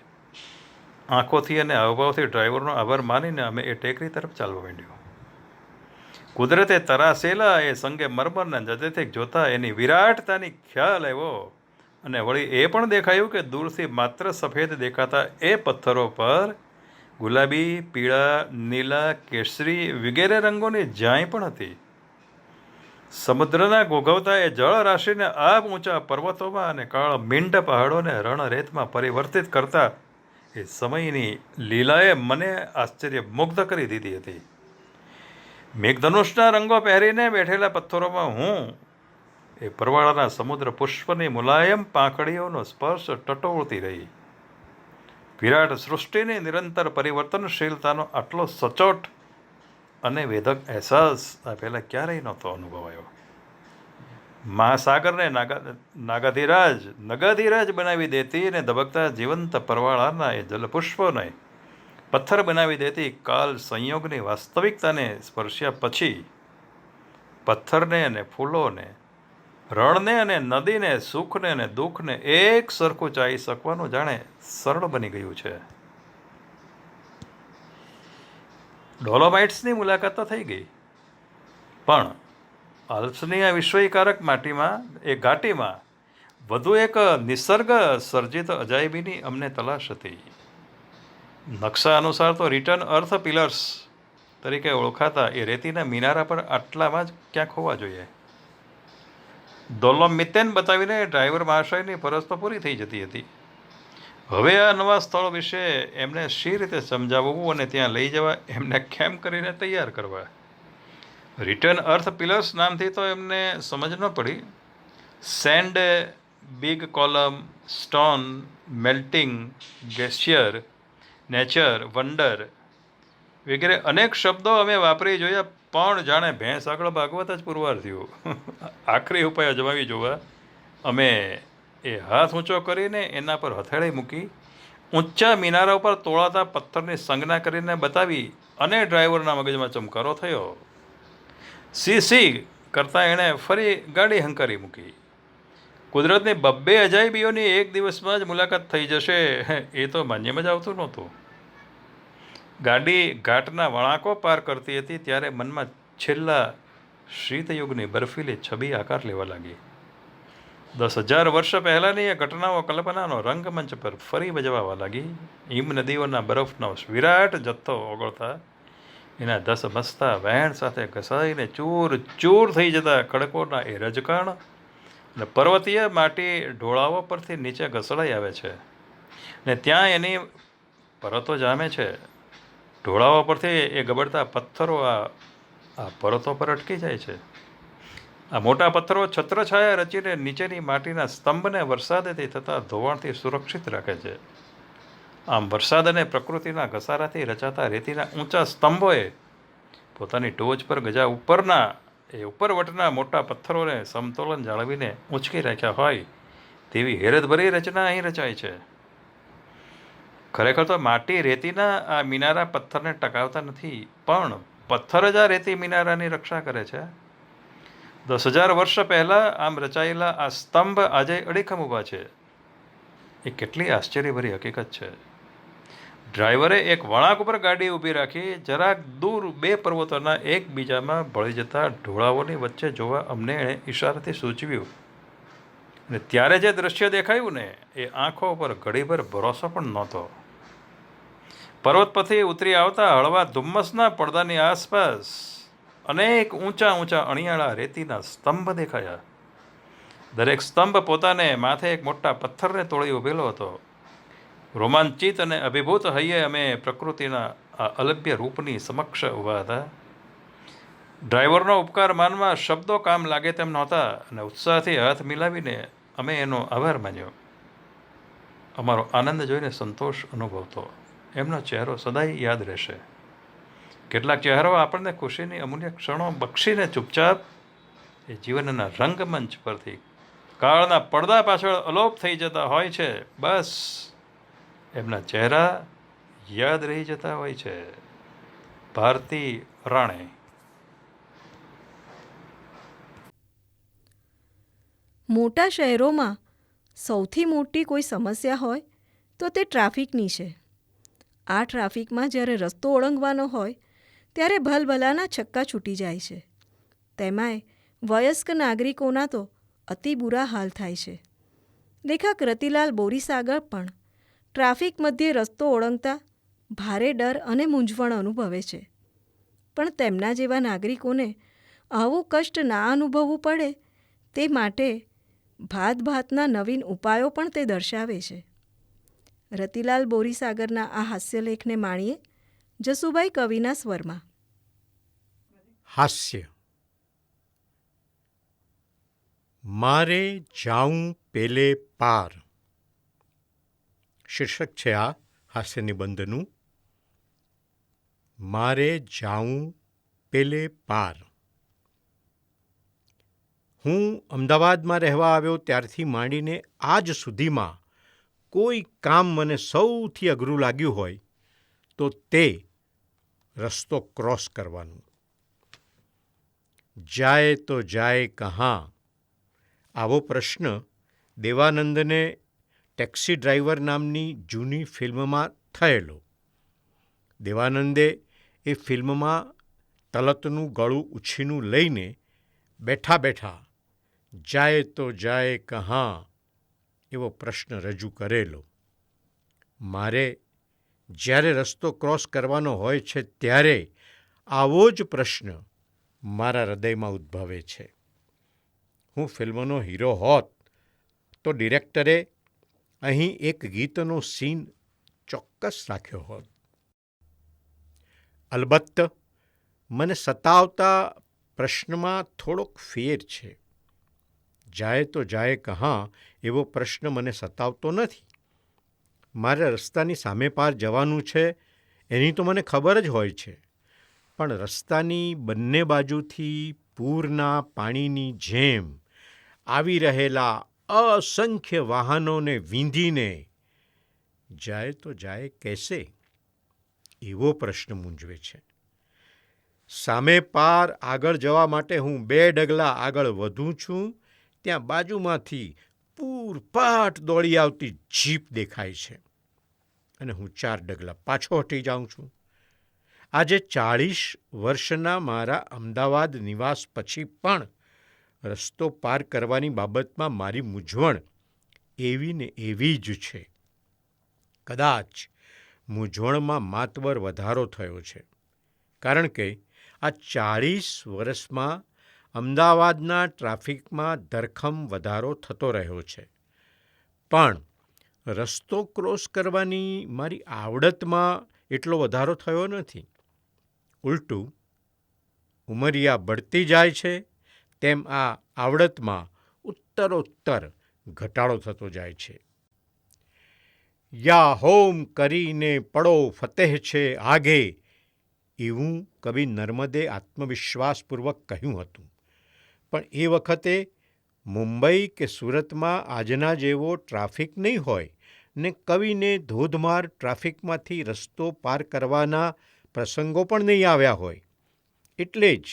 આંખોથી અને હાવભાવથી ડ્રાઈવરનો આભાર માનીને અમે એ ટેકરી તરફ ચાલવા માંડ્યું. કુદરતે તરાસેલા એ સંગે મરમરના જજેથી જોતા એની વિરાટતાની ખ્યાલ આવ્યો અને વળી એ પણ દેખાયું કે દૂરથી માત્ર સફેદ દેખાતા એ પથ્થરો પર ગુલાબી, પીળા, નીલા, કેસરી વગેરે રંગોની જાય પણ હતી. સમુદ્રના ઘોઘવતા એ જળ રાશિને આબ ઊંચા પર્વતોમાં અને કાળ મીંડ પહાડોને રણરેતમાં પરિવર્તિત કરતા એ સમયની લીલાએ મને આશ્ચર્ય મુગ્ધ કરી દીધી હતી. મેઘધનુષના રંગો પહેરીને બેઠેલા પથ્થરોમાં હું એ પરવાળાના સમુદ્ર પુષ્પની મુલાયમ પાંખડીઓનો સ્પર્શ ટટોળતી રહી. વિરાટ સૃષ્ટિની નિરંતર પરિવર્તનશીલતાનો આટલો સચોટ અને વેધક અહેસાસ આ પહેલાં ક્યારેય નહોતો અનુભવાયો. મહાસાગરને નગાધિરાજ બનાવી દેતી અને ધબકતા જીવંત પરવાળાના એ જલપુષ્પોને પથ્થર બનાવી દેતી કાલ સંયોગની વાસ્તવિકતાને સ્પર્શ્યા પછી પથ્થરને અને ફૂલોને, રણને અને નદીને, સુખને અને દુઃખને એક સરખું ચાહી શકવાનું જાણે સરળ બની ગયું છે. ડોલોમાઇટ્સની મુલાકાત તો થઈ ગઈ, પણ આલ્પ્સની આ વિસ્મયકારક ઘાટીમાં વધુ એક નિસર્ગ સર્જિત અજાયબીની અમને તલાશ હતી. નકશા અનુસાર તો રિટર્ન અર્થ પિલર્સ તરીકે ઓળખાતા એ રેતીના મિનારા પર આટલામાં જ ક્યાંક હોવા જોઈએ. દોલોમિતેન બતાવીને ડ્રાઈવર મહાશયની ફરજ તો પૂરી થઈ જતી હતી. હવે આ નવા સ્થળ વિશે એમને શી રીતે સમજાવવું અને ત્યાં લઈ જવા એમને કેમ કરીને તૈયાર કરવા. રિટર્ન અર્થ પિલર્સ નામથી તો એમને સમજ ન પડી. Send, big column, stone, melting, glacier, nature, wonder વગેરે અનેક શબ્દો અમે વાપરી જોયા, પણ જાણે ભેંસ આગળ ભાગવત જ પુરવાર થયું. આખરી ઉપાય અજમાવી જોવા અમે એ હાથ ઊંચો કરીને એના પર હથેળી મૂકી ઊંચા મિનારા ઉપર તોળાતા પથ્થરની સંજ્ઞા કરીને બતાવી અને ડ્રાઈવરના મગજમાં ચમકારો થયો. સી કરતાં એણે ફરી ગાડી હંકારી મૂકી. કુદરતની 2 અજાયબીઓની એક દિવસમાં જ મુલાકાત થઈ જશે એ તો માન્યમાં જ આવતું નહોતું. ગાડી ઘાટના વળાંકો પાર કરતી હતી ત્યારે મનમાં છેલ્લા શીતયુગની બર્ફીલી છબી આકાર લેવા લાગી. 10,000 વર્ષ પહેલાંની એ ઘટનાઓ કલ્પનાનો રંગમંચ પર ફરી બજવાવા લાગી. હિમ નદીઓના બરફનો વિરાટ જથ્થો ઓગળતા એના ધસમસતા વહેણ સાથે ઘસાઈને ચૂર થઈ જતા ખડકોના એ રજકણ અને પર્વતીય માટી ઢોળાવો પરથી નીચે ઘસડાઈ આવે છે ને ત્યાં એની પરતો જામે છે. ઢોળાવા પરથી એ ગબડતા પથ્થરો આ પરતો પર અટકી જાય છે. આ મોટા પથ્થરો છત્રછાયા રચીને નીચેની માટીના સ્તંભને વરસાદથી થતા ધોવાણથી સુરક્ષિત રાખે છે. આમ વરસાદ અને પ્રકૃતિના ઘસારાથી રચાતા રેતીના ઊંચા સ્તંભોએ પોતાની ટોચ પર ગજા ઉપરના એ ઉપરવટના મોટા પથ્થરોને સમતોલન જાળવીને ઊંચકી રાખ્યા હોય તેવી હેરતભરી રચના અહીં રચાય છે. ખરેખર તો માટી રેતીના આ મિનારા પથ્થરને ટકાવતા નથી, પણ પથ્થર જ આ રેતી મિનારાની રક્ષા કરે છે. 10,000 વર્ષ પહેલાં આમ રચાયેલા આ સ્તંભ આજે અડીખમ ઊભા છે. એ કેટલી આશ્ચર્યભરી હકીકત છે. ડ્રાઈવરે એક વળાંક ઉપર ગાડી ઊભી રાખી જરાક દૂર 2 પર્વતોના એકબીજામાં ભળી જતા ઢોળાવોની વચ્ચે જોવા અમને એણે ઈશારાથી સૂચવ્યું. અને ત્યારે જે દ્રશ્ય દેખાયું ને એ આંખો પર ઘડીભર ભરોસો પણ નહોતો. પર્વત પરથી ઉતરી આવતા હળવા ધુમ્મસના પડદાની આસપાસ અનેક ઊંચા ઊંચા અણિયાળા રેતીના સ્તંભ દેખાયા. દરેક સ્તંભ પોતાને માથે એક મોટા પથ્થરને તોડી ઊભેલો હતો. રોમાંચિત અને અભિભૂત હૈયે અમે પ્રકૃતિના આ અલભ્ય રૂપની સમક્ષ ઊભા હતા. ડ્રાઈવરનો ઉપકાર માનવા શબ્દો કામ લાગે તેમ નહોતા અને ઉત્સાહથી હાથ મિલાવીને અમે એનો આભાર માન્યો. અમારો આનંદ જોઈને સંતોષ અનુભવતો. એમનો ચહેરો સદાય યાદ રહેશે. કેટલાક ચહેરાઓ આપણને ખુશીની અમૂલ્ય ક્ષણો બક્ષીને ચૂપચાપ એ જીવનના રંગમંચ પરથી કાળના પડદા પાછળ અલોપ થઈ જતા હોય છે. બસ એમના ચહેરા યાદ રહી જતા હોય છે. ભારતી રાણે. મોટા શહેરોમાં સૌથી મોટી કોઈ સમસ્યા હોય તો તે ટ્રાફિકની છે. આ ટ્રાફિકમાં જ્યારે રસ્તો ઓળંગવાનો હોય ત્યારે ભલભલાના છક્કા છૂટી જાય છે. તેમાંય વયસ્ક નાગરિકોના તો અતિ બુરા હાલ થાય છે. લેખક રતિલાલ બોરીસાગર પણ ટ્રાફિક મધ્યે રસ્તો ઓળંગતા ભારે ડર અને મૂંઝવણ અનુભવે છે. પણ તેમના જેવા નાગરિકોને આવું કષ્ટ ના અનુભવવું પડે તે માટે ભાતના નવીન ઉપાયો પણ તે દર્શાવે છે. રતિલાલ બોરીસાગરના આ હાસ્યલેખને માણીએ જસુભાઈ કવિના સ્વરમાં. હાસ્ય. મારે જાઉં પેલે પાર શીર્ષક છે આ હાસ્ય નિબંધનું. મારે જાઉં પેલે પાર. હું અમદાવાદમાં રહેવા આવ્યો ત્યારથી માંડીને આજ સુધીમાં કોઈ કામ મને સૌથી અઘરું લાગ્યું હોય તો તે રસ્તો ક્રોસ કરવાનું. જાય તો જાય કહાં આવો પ્રશ્ન દેવાનંદને ટેક્સી ડ્રાઈવર નામની જૂની ફિલ્મમાં થયેલો. દેવાનંદે એ ફિલ્મમાં તલતનું ગળું ઉછીનું લઈને બેઠા બેઠા જાય તો જાય કહાં એવો પ્રશ્ન રજૂ કરેલો. મારે જ્યારે રસ્તો ક્રોસ કરવાનો હોય છે ત્યારે આવો જ પ્રશ્ન મારા હૃદયમાં ઉદ્ભવે છે. હું ફિલ્મનો હીરો હોત તો ડિરેક્ટરે અહીં એક ગીતનો સીન ચોક્કસ રાખ્યો હોત. અલબત્ત મને સતાવતા પ્રશ્નમાં થોડોક ફેર છે. જાય તો જાય કહાં એવો પ્રશ્ન મને સતાવતો નથી. મારે રસ્તાની સામે પાર જવાનું છે એની તો મને ખબર જ હોય છે. પણ રસ્તાની બંને બાજુથી પૂરના પાણીની જેમ આવી રહેલા અસંખ્ય વાહનોને વીંધીને જાય તો જાય કેસે એવો પ્રશ્ન મૂંઝવે છે. સામે પાર આગળ જવા માટે હું 2 ડગલા આગળ વધું છું ત્યાં બાજુમાંથી પૂરપાટ દોડી આવતી જીપ દેખાય છે અને હું 4 ડગલા પાછો હટી જાઉં છું. આજે 40 વર્ષના મારા અમદાવાદ નિવાસ પછી પણ રસ્તો પાર કરવાની બાબતમાં મારી મૂંઝવણ એવી ને એવી જ છે. કદાચ મૂંઝવણમાં માતબર વધારો થયો છે કારણ કે આ 40 વર્ષમાં અમદાવાદના ટ્રાફિકમાં ધરખમ વધારો થતો રહ્યો છે. પણ રસ્તો ક્રોસ કરવાની મારી આવડતમાં એટલો વધારો થયો નથી. ઉલટું ઉંમરિયા બઢતી જાય છે તેમ આ આવડતમાં ઉત્તરોત્તર ઘટાડો થતો જાય છે. યા હોમ કરીને પડો ફતેહ છે આગે એવું કવિ નર્મદે આત્મવિશ્વાસપૂર્વક કહ્યું હતું. પણ એ વખતે મુંબઈ કે સુરતમાં આજના જેવો ટ્રાફિક નહીં હોય ને કવિને ધોધમાર ટ્રાફિકમાંથી રસ્તો પાર કરવાના પ્રસંગો પણ નહીં આવ્યા હોય. એટલે જ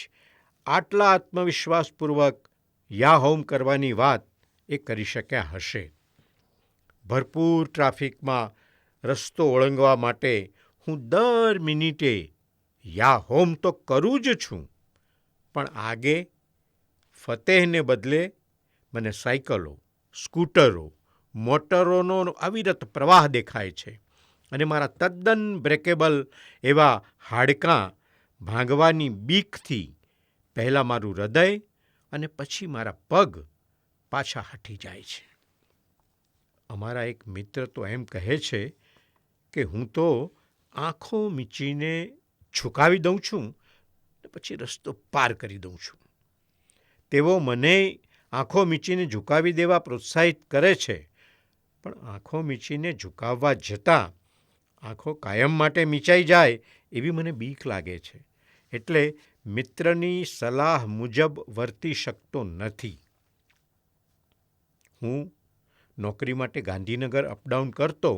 આટલા આત્મવિશ્વાસપૂર્વક યા હોમ કરવાની વાત એ કરી શક્યા હશે. ભરપૂર ટ્રાફિકમાં રસ્તો ઓળંગવા માટે હું દર મિનિટે યા હોમ તો કરું જ છું, પણ આગે ફતેહને બદલે મને સાયકલો, સ્કૂટરો, મોટરોનો અવિરત પ્રવાહ દેખાય છે અને મારા તદ્દન બ્રેકેબલ એવા હાડકાં ભાંગવાની બીકથી પહેલાં મારું હૃદય અને પછી મારા પગ પાછા હટી જાય છે. અમારા એક મિત્ર તો એમ કહે છે કે હું તો આંખો મીચીને ઝુકાવી દઉં છું ને પછી રસ્તો પાર કરી દઉં છું. તેઓ મને આંખો મીચીને ઝુકાવી દેવા પ્રોત્સાહિત કરે છે, પણ આંખો મીચીને ઝુકાવવા જતાં આંખો કાયમ માટે મીચાઈ જાય એવી મને બીક લાગે છે. એટલે મિત્રની સલાહ મુજબ વર્તી શકતો નથી. હું નોકરી માટે ગાંધીનગર અપડાઉન કરતો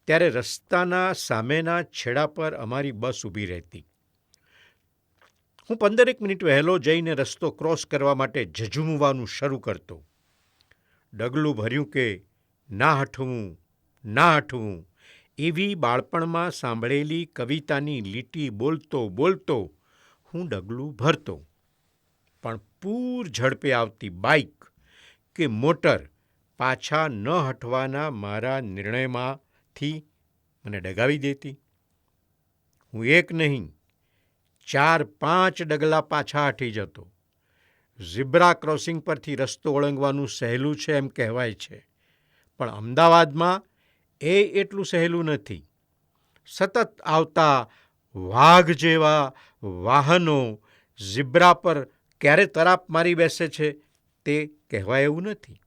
ત્યારે રસ્તાના સામેના છેડા પર અમારી બસ ઊભી રહેતી. હું 15 મિનિટ વહેલો જઈને રસ્તો ક્રોસ કરવા માટે ઝઝૂમવાનું શરૂ કરતો. ડગલું ભર્યું કે ના હટવું, ના હટવું એવી બાળપણમાં સાંભળેલી કવિતાની લીટી બોલતો બોલતો હું ડગલું ભરતો. પણ પૂર ઝડપે આવતી બાઇક કે મોટર પાછા ન હટવાના મારા નિર્ણયમાંથી મને ડગાવી દેતી. હું 1 નહીં 4-5 ડગલા પાછા હટી જતો. ઝીબ્રા ક્રોસિંગ પરથી રસ્તો ઓળંગવાનું સહેલું છે એમ કહેવાય છે, પણ અમદાવાદમાં એ એટલું સહેલું નથી. સતત આવતા વાઘ જેવા વાહનો ઝીબ્રા પર ક્યારે તરાપ મારી બેસે છે તે કહેવાય એવું નથી.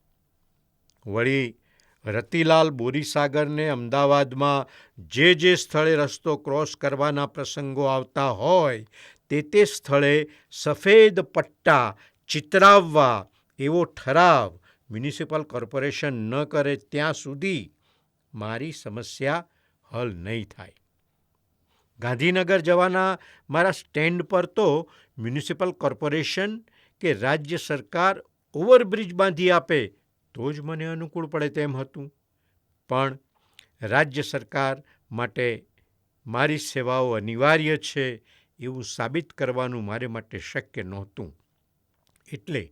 વળી રતિલાલ બોરીસાગરને અમદાવાદમાં જે સ્થળે રસ્તો ક્રોસ કરવાના પ્રસંગો આવતા હોય તે સ્થળે સફેદ પટ્ટા ચિતરાવવા એવો ઠરાવ મ્યુનિસિપલ કોર્પોરેશન ન કરે ત્યાં સુધી મારી સમસ્યા હલ નહીં થાય. ગાંધીનગર જવાના મારા સ્ટેન્ડ પર તો મ્યુનિસિપલ કોર્પોરેશન કે રાજ્ય સરકાર ઓવરબ્રિજ બાંધી આપે તો જ મને અનુકૂળ પડે તેમ હતું. પણ રાજ્ય સરકાર માટે મારી સેવાઓ અનિવાર્ય છે એવું સાબિત કરવાનું મારે માટે શક્ય નહોતું. એટલે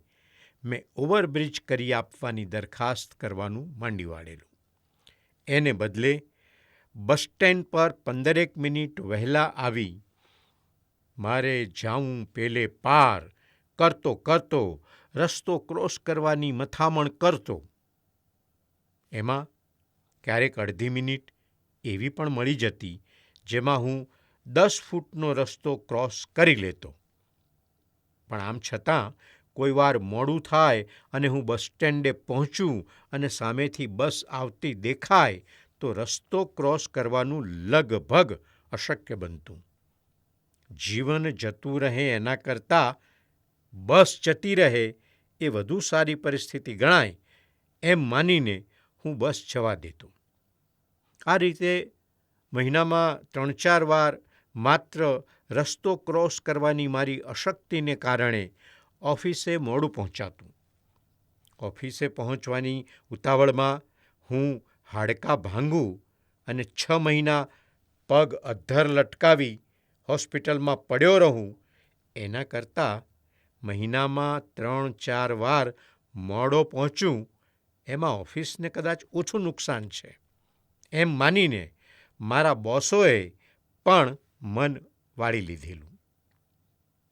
મેં ઓવરબ્રિજ કરી આપવાની દરખાસ્ત કરવાનું માંડી વાળેલું. એને બદલે બસ સ્ટેન્ડ પર 15 મિનિટ વહેલા આવી મારે જાઉં પેલે પાર કરતો કરતો રસ્તો ક્રોસ કરવાની મથામણ કરતો. એમાં ક્યારેક અડધી મિનિટ એવી પણ મળી જતી જેમાં હું 10 ફૂટનો રસ્તો ક્રોસ કરી લેતો. પણ આમ છતાં કોઈ વાર મોડું થાય અને હું બસ સ્ટેન્ડે પહોંચું અને સામેથી બસ આવતી દેખાય તો રસ્તો ક્રોસ કરવાનું લગભગ અશક્ય બનતું. જીવન જતું રહે એના કરતાં બસ જતી રહે એ વધુ સારી પરિસ્થિતિ ગણાય એમ માનીને હું બસ જવા દેતો. આ રીતે મહિનામાં 3-4 વાર માત્ર રસ્તો ક્રોસ કરવાની મારી અશક્તિને કારણે ઓફિસે મોડું પહોંચાતું. ઓફિસે પહોંચવાની ઉતાવળમાં હું હાડકાં ભાંગું અને 6 મહિના પગ અધ્ધર લટકાવી હોસ્પિટલમાં પડ્યો રહું એના કરતાં મહિનામાં 3-4 વાર મોડો પહોંચું એમાં ઓફિસને કદાચ ઓછું નુકસાન છે એમ માનીને મારા બોસોએ પણ મન વાળી લીધેલું.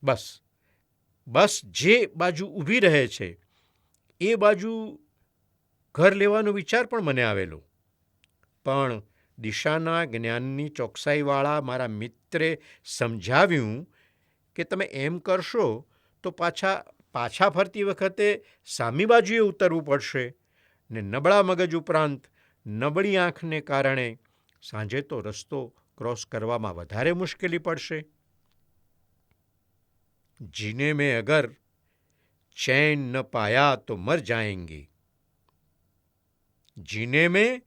બસ જે બાજુ ઊભી રહે છે એ બાજુ ઘર લેવાનો વિચાર પણ મને આવેલો. પણ દિશાના જ્ઞાનની ચોકસાઈવાળા મારા મિત્રે સમજાવ્યું કે તમે એમ કરશો તો પાછા ફરતી વખતે સામી બાજુએ ઉતરવું પડશે ને નબળા મગજ ઉપરાંત નબળી આંખને કારણે સાંજે તો રસ્તો ક્રોસ કરવામાં વધારે મુશ્કેલી પડશે. જીને મેં અગર ચैन न पाया तो मर जाएंगे. जीने में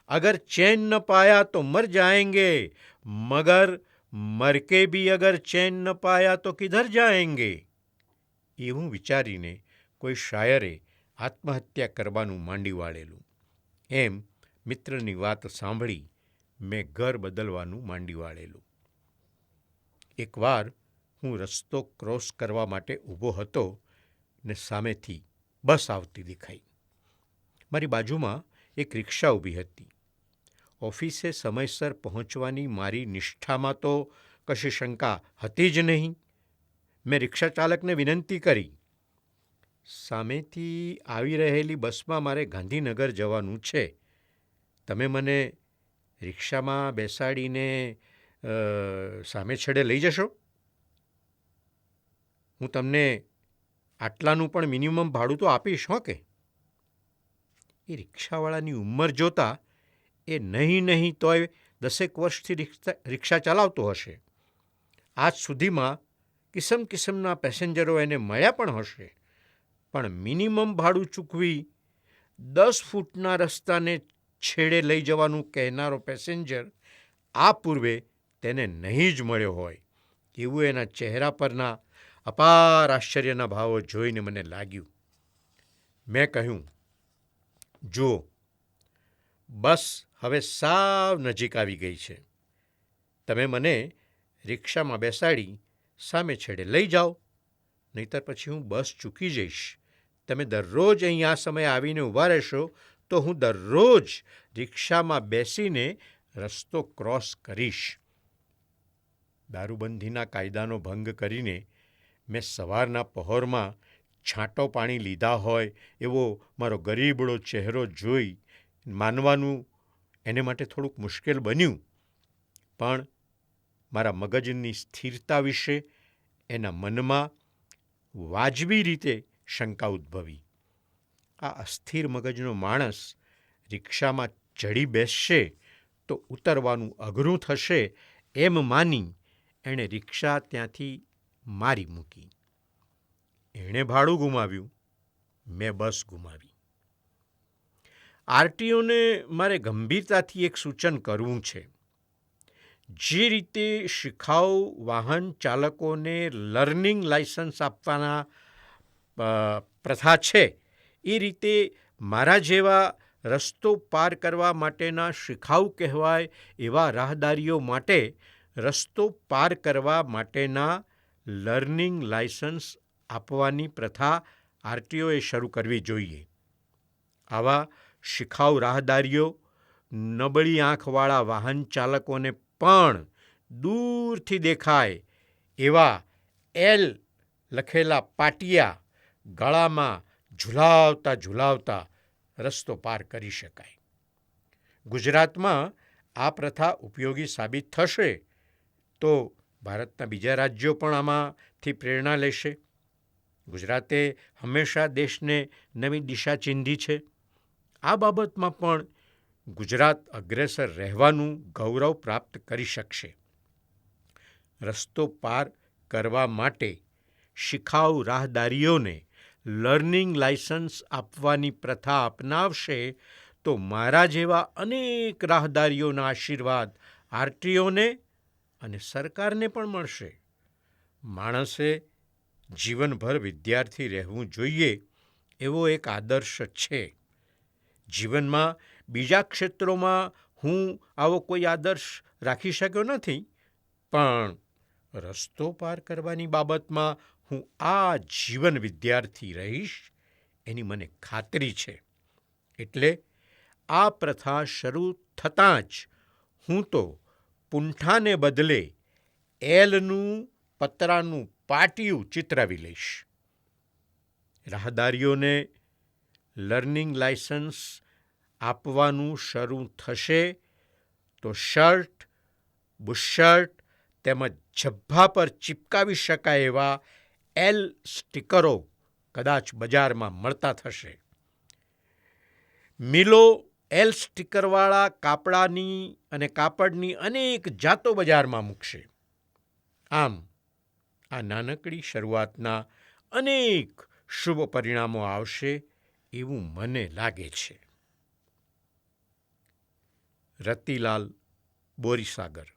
अगर चैन न पाया तो मर जाएंगे, मगर मर के भी अगर चैन न पाया तो किधर जाएंगे. એવું વિચારીને કોઈ શાયરે આત્મહત્યા કરવાનું માંડી વાળેલું. એમ મિત્રની વાત સાંભળી મેં ઘર બદલવાનું માંડી વાળેલું. એકવાર હું રસ્તો ક્રોસ કરવા માટે ઊભો હતો ને સામેથી બસ આવતી દેખાઈ. મારી બાજુમાં એક રિક્ષા ઊભી હતી. ઓફિસે સમયસર પહોંચવાની મારી નિષ્ઠામાં તો કશી શંકા હતી જ નહીં. મેં રિક્ષાચાલકને વિનંતી કરી, સામેથી આવી રહેલી બસમાં મારે ગાંધીનગર જવાનું છે. તમે મને રિક્ષામાં બેસાડીને સામે છેડે લઈ જશો? હું તમને આટલાનું પણ મિનિમમ ભાડું તો આપીશ હો કે? એ રિક્ષાવાળાની ઉંમર જોતાં એ નહીં તોય 10 વર્ષથી રિક્ષા ચલાવતો હશે. આજ સુધીમાં કિસમ કિસમના પેસેન્જરો એને મળ્યા પણ હશે, પણ મિનિમમ ભાડું ચૂકવી 10 ફૂટના રસ્તાને છેડે લઈ જવાનું કહેનારો પેસેન્જર આ પૂર્વે તેને નહીં જ મળ્યો હોય એવું એના ચહેરા પરના અપાર આશ્ચર્યના ભાવો જોઈને મને લાગ્યું. મેં કહ્યું, જુઓ, બસ હવે સાવ નજીક આવી ગઈ છે. તમે મને રિક્ષામાં બેસાડી સામે છેડે લઈ જાઓ, નહીંતર પછી હું બસ ચૂકી જઈશ. તમે દરરોજ અહીં આ સમયે આવીને ઊભા રહેશો તો હું દરરોજ રિક્ષામાં બેસીને રસ્તો ક્રોસ કરીશ. દારૂબંધીના કાયદાનો ભંગ કરીને મેં સવારના પહોરમાં છાંટો પાણી લીધા હોય એવો મારો ગરીબડો ચહેરો જોઈ માનવાનું એને માટે થોડુંક મુશ્કેલ બન્યું, પણ મારા મગજની સ્થિરતા વિશે એના મનમાં વાજબી રીતે શંકા ઉદ્ભવી. આ અસ્થિર મગજનો માણસ રિક્ષામાં ચડી બેસશે તો ઉતરવાનું અઘરું થશે એમ માની એણે રિક્ષા ત્યાંથી મારી મૂકી. એણે ભાડું ગુમાવ્યું, મેં બસ ગુમાવી. આરટીઓને મારે ગંભીરતાથી એક સૂચન કરવું છે. જે રીતે શિખાઉ વાહન ચાલકોને લર્નિંગ લાયસન્સ આપવાના પ્રથા છે, એ રીતે મારા જેવા રસ્તો પાર કરવા માટેના શિખાઉ કહેવાય એવા રાહદારીઓ માટે રસ્તો પાર કરવા માટેના લર્નિંગ લાયસન્સ આપવાની પ્રથા આરટીઓએ શરૂ કરવી જોઈએ. આવા શિખાઉ રાહદારીઓ નબળી આંખવાળા વાહન ચાલકોને પણ દૂરથી દેખાય એવા એલ લખેલા પાટિયા ગળામાં ઝુલાવતા ઝુલાવતા રસ્તો પાર કરી શકાય. ગુજરાતમાં આ પ્રથા ઉપયોગી સાબિત થશે તો ભારતના બીજા રાજ્યો પણ આમાંથી પ્રેરણા લેશે. ગુજરાતે હંમેશા દેશને નવી દિશા ચીંધી છે. આ બાબતમાં પણ ગુજરાત અગ્રેસર રહેવાનું ગૌરવ પ્રાપ્ત કરી શકશે. રસ્તો પાર કરવા માટે શિખાઉ રાહદારીઓને લર્નિંગ લાયસન્સ આપવાની પ્રથા અપનાવશે તો મારા જેવા અનેક રાહદારીઓના આશીર્વાદ આરટીઓને અને સરકારને પણ મળશે. માણસે જીવનભર વિદ્યાર્થી રહેવું જોઈએ એવો એક આદર્શ છે. જીવનમાં બીજા ક્ષેત્રોમાં હું આવો કોઈ આદર્શ રાખી શક્યો નથી, પણ રસ્તો પાર કરવાની બાબતમાં હું આ જીવન વિદ્યાર્થી રહીશ એની મને ખાતરી છે. એટલે આ પ્રથા શરૂ થતાં જ હું તો પૂંઠાને બદલે એલનું પતરાનું પાટિયું ચિતરાવી લઈશ. રાહદારીઓને લર્નિંગ લાયસન્સ આપવાનું શરૂ થશે તો શર્ટ, બુશર્ટ તેમજ ઝભ્ભા પર ચિપકાવી શકાય એવા એલ સ્ટીકરો કદાચ બજારમાં મળતા થશે. મિલો એલ સ્ટીકરવાળા કાપડાની અને કાપડની અનેક જાતો બજારમાં મૂકશે. આમ આ નાનકડી શરૂઆતના અનેક શુભ પરિણામો આવશે એવું મને લાગે છે. રતિલાલ બોરીસાગર.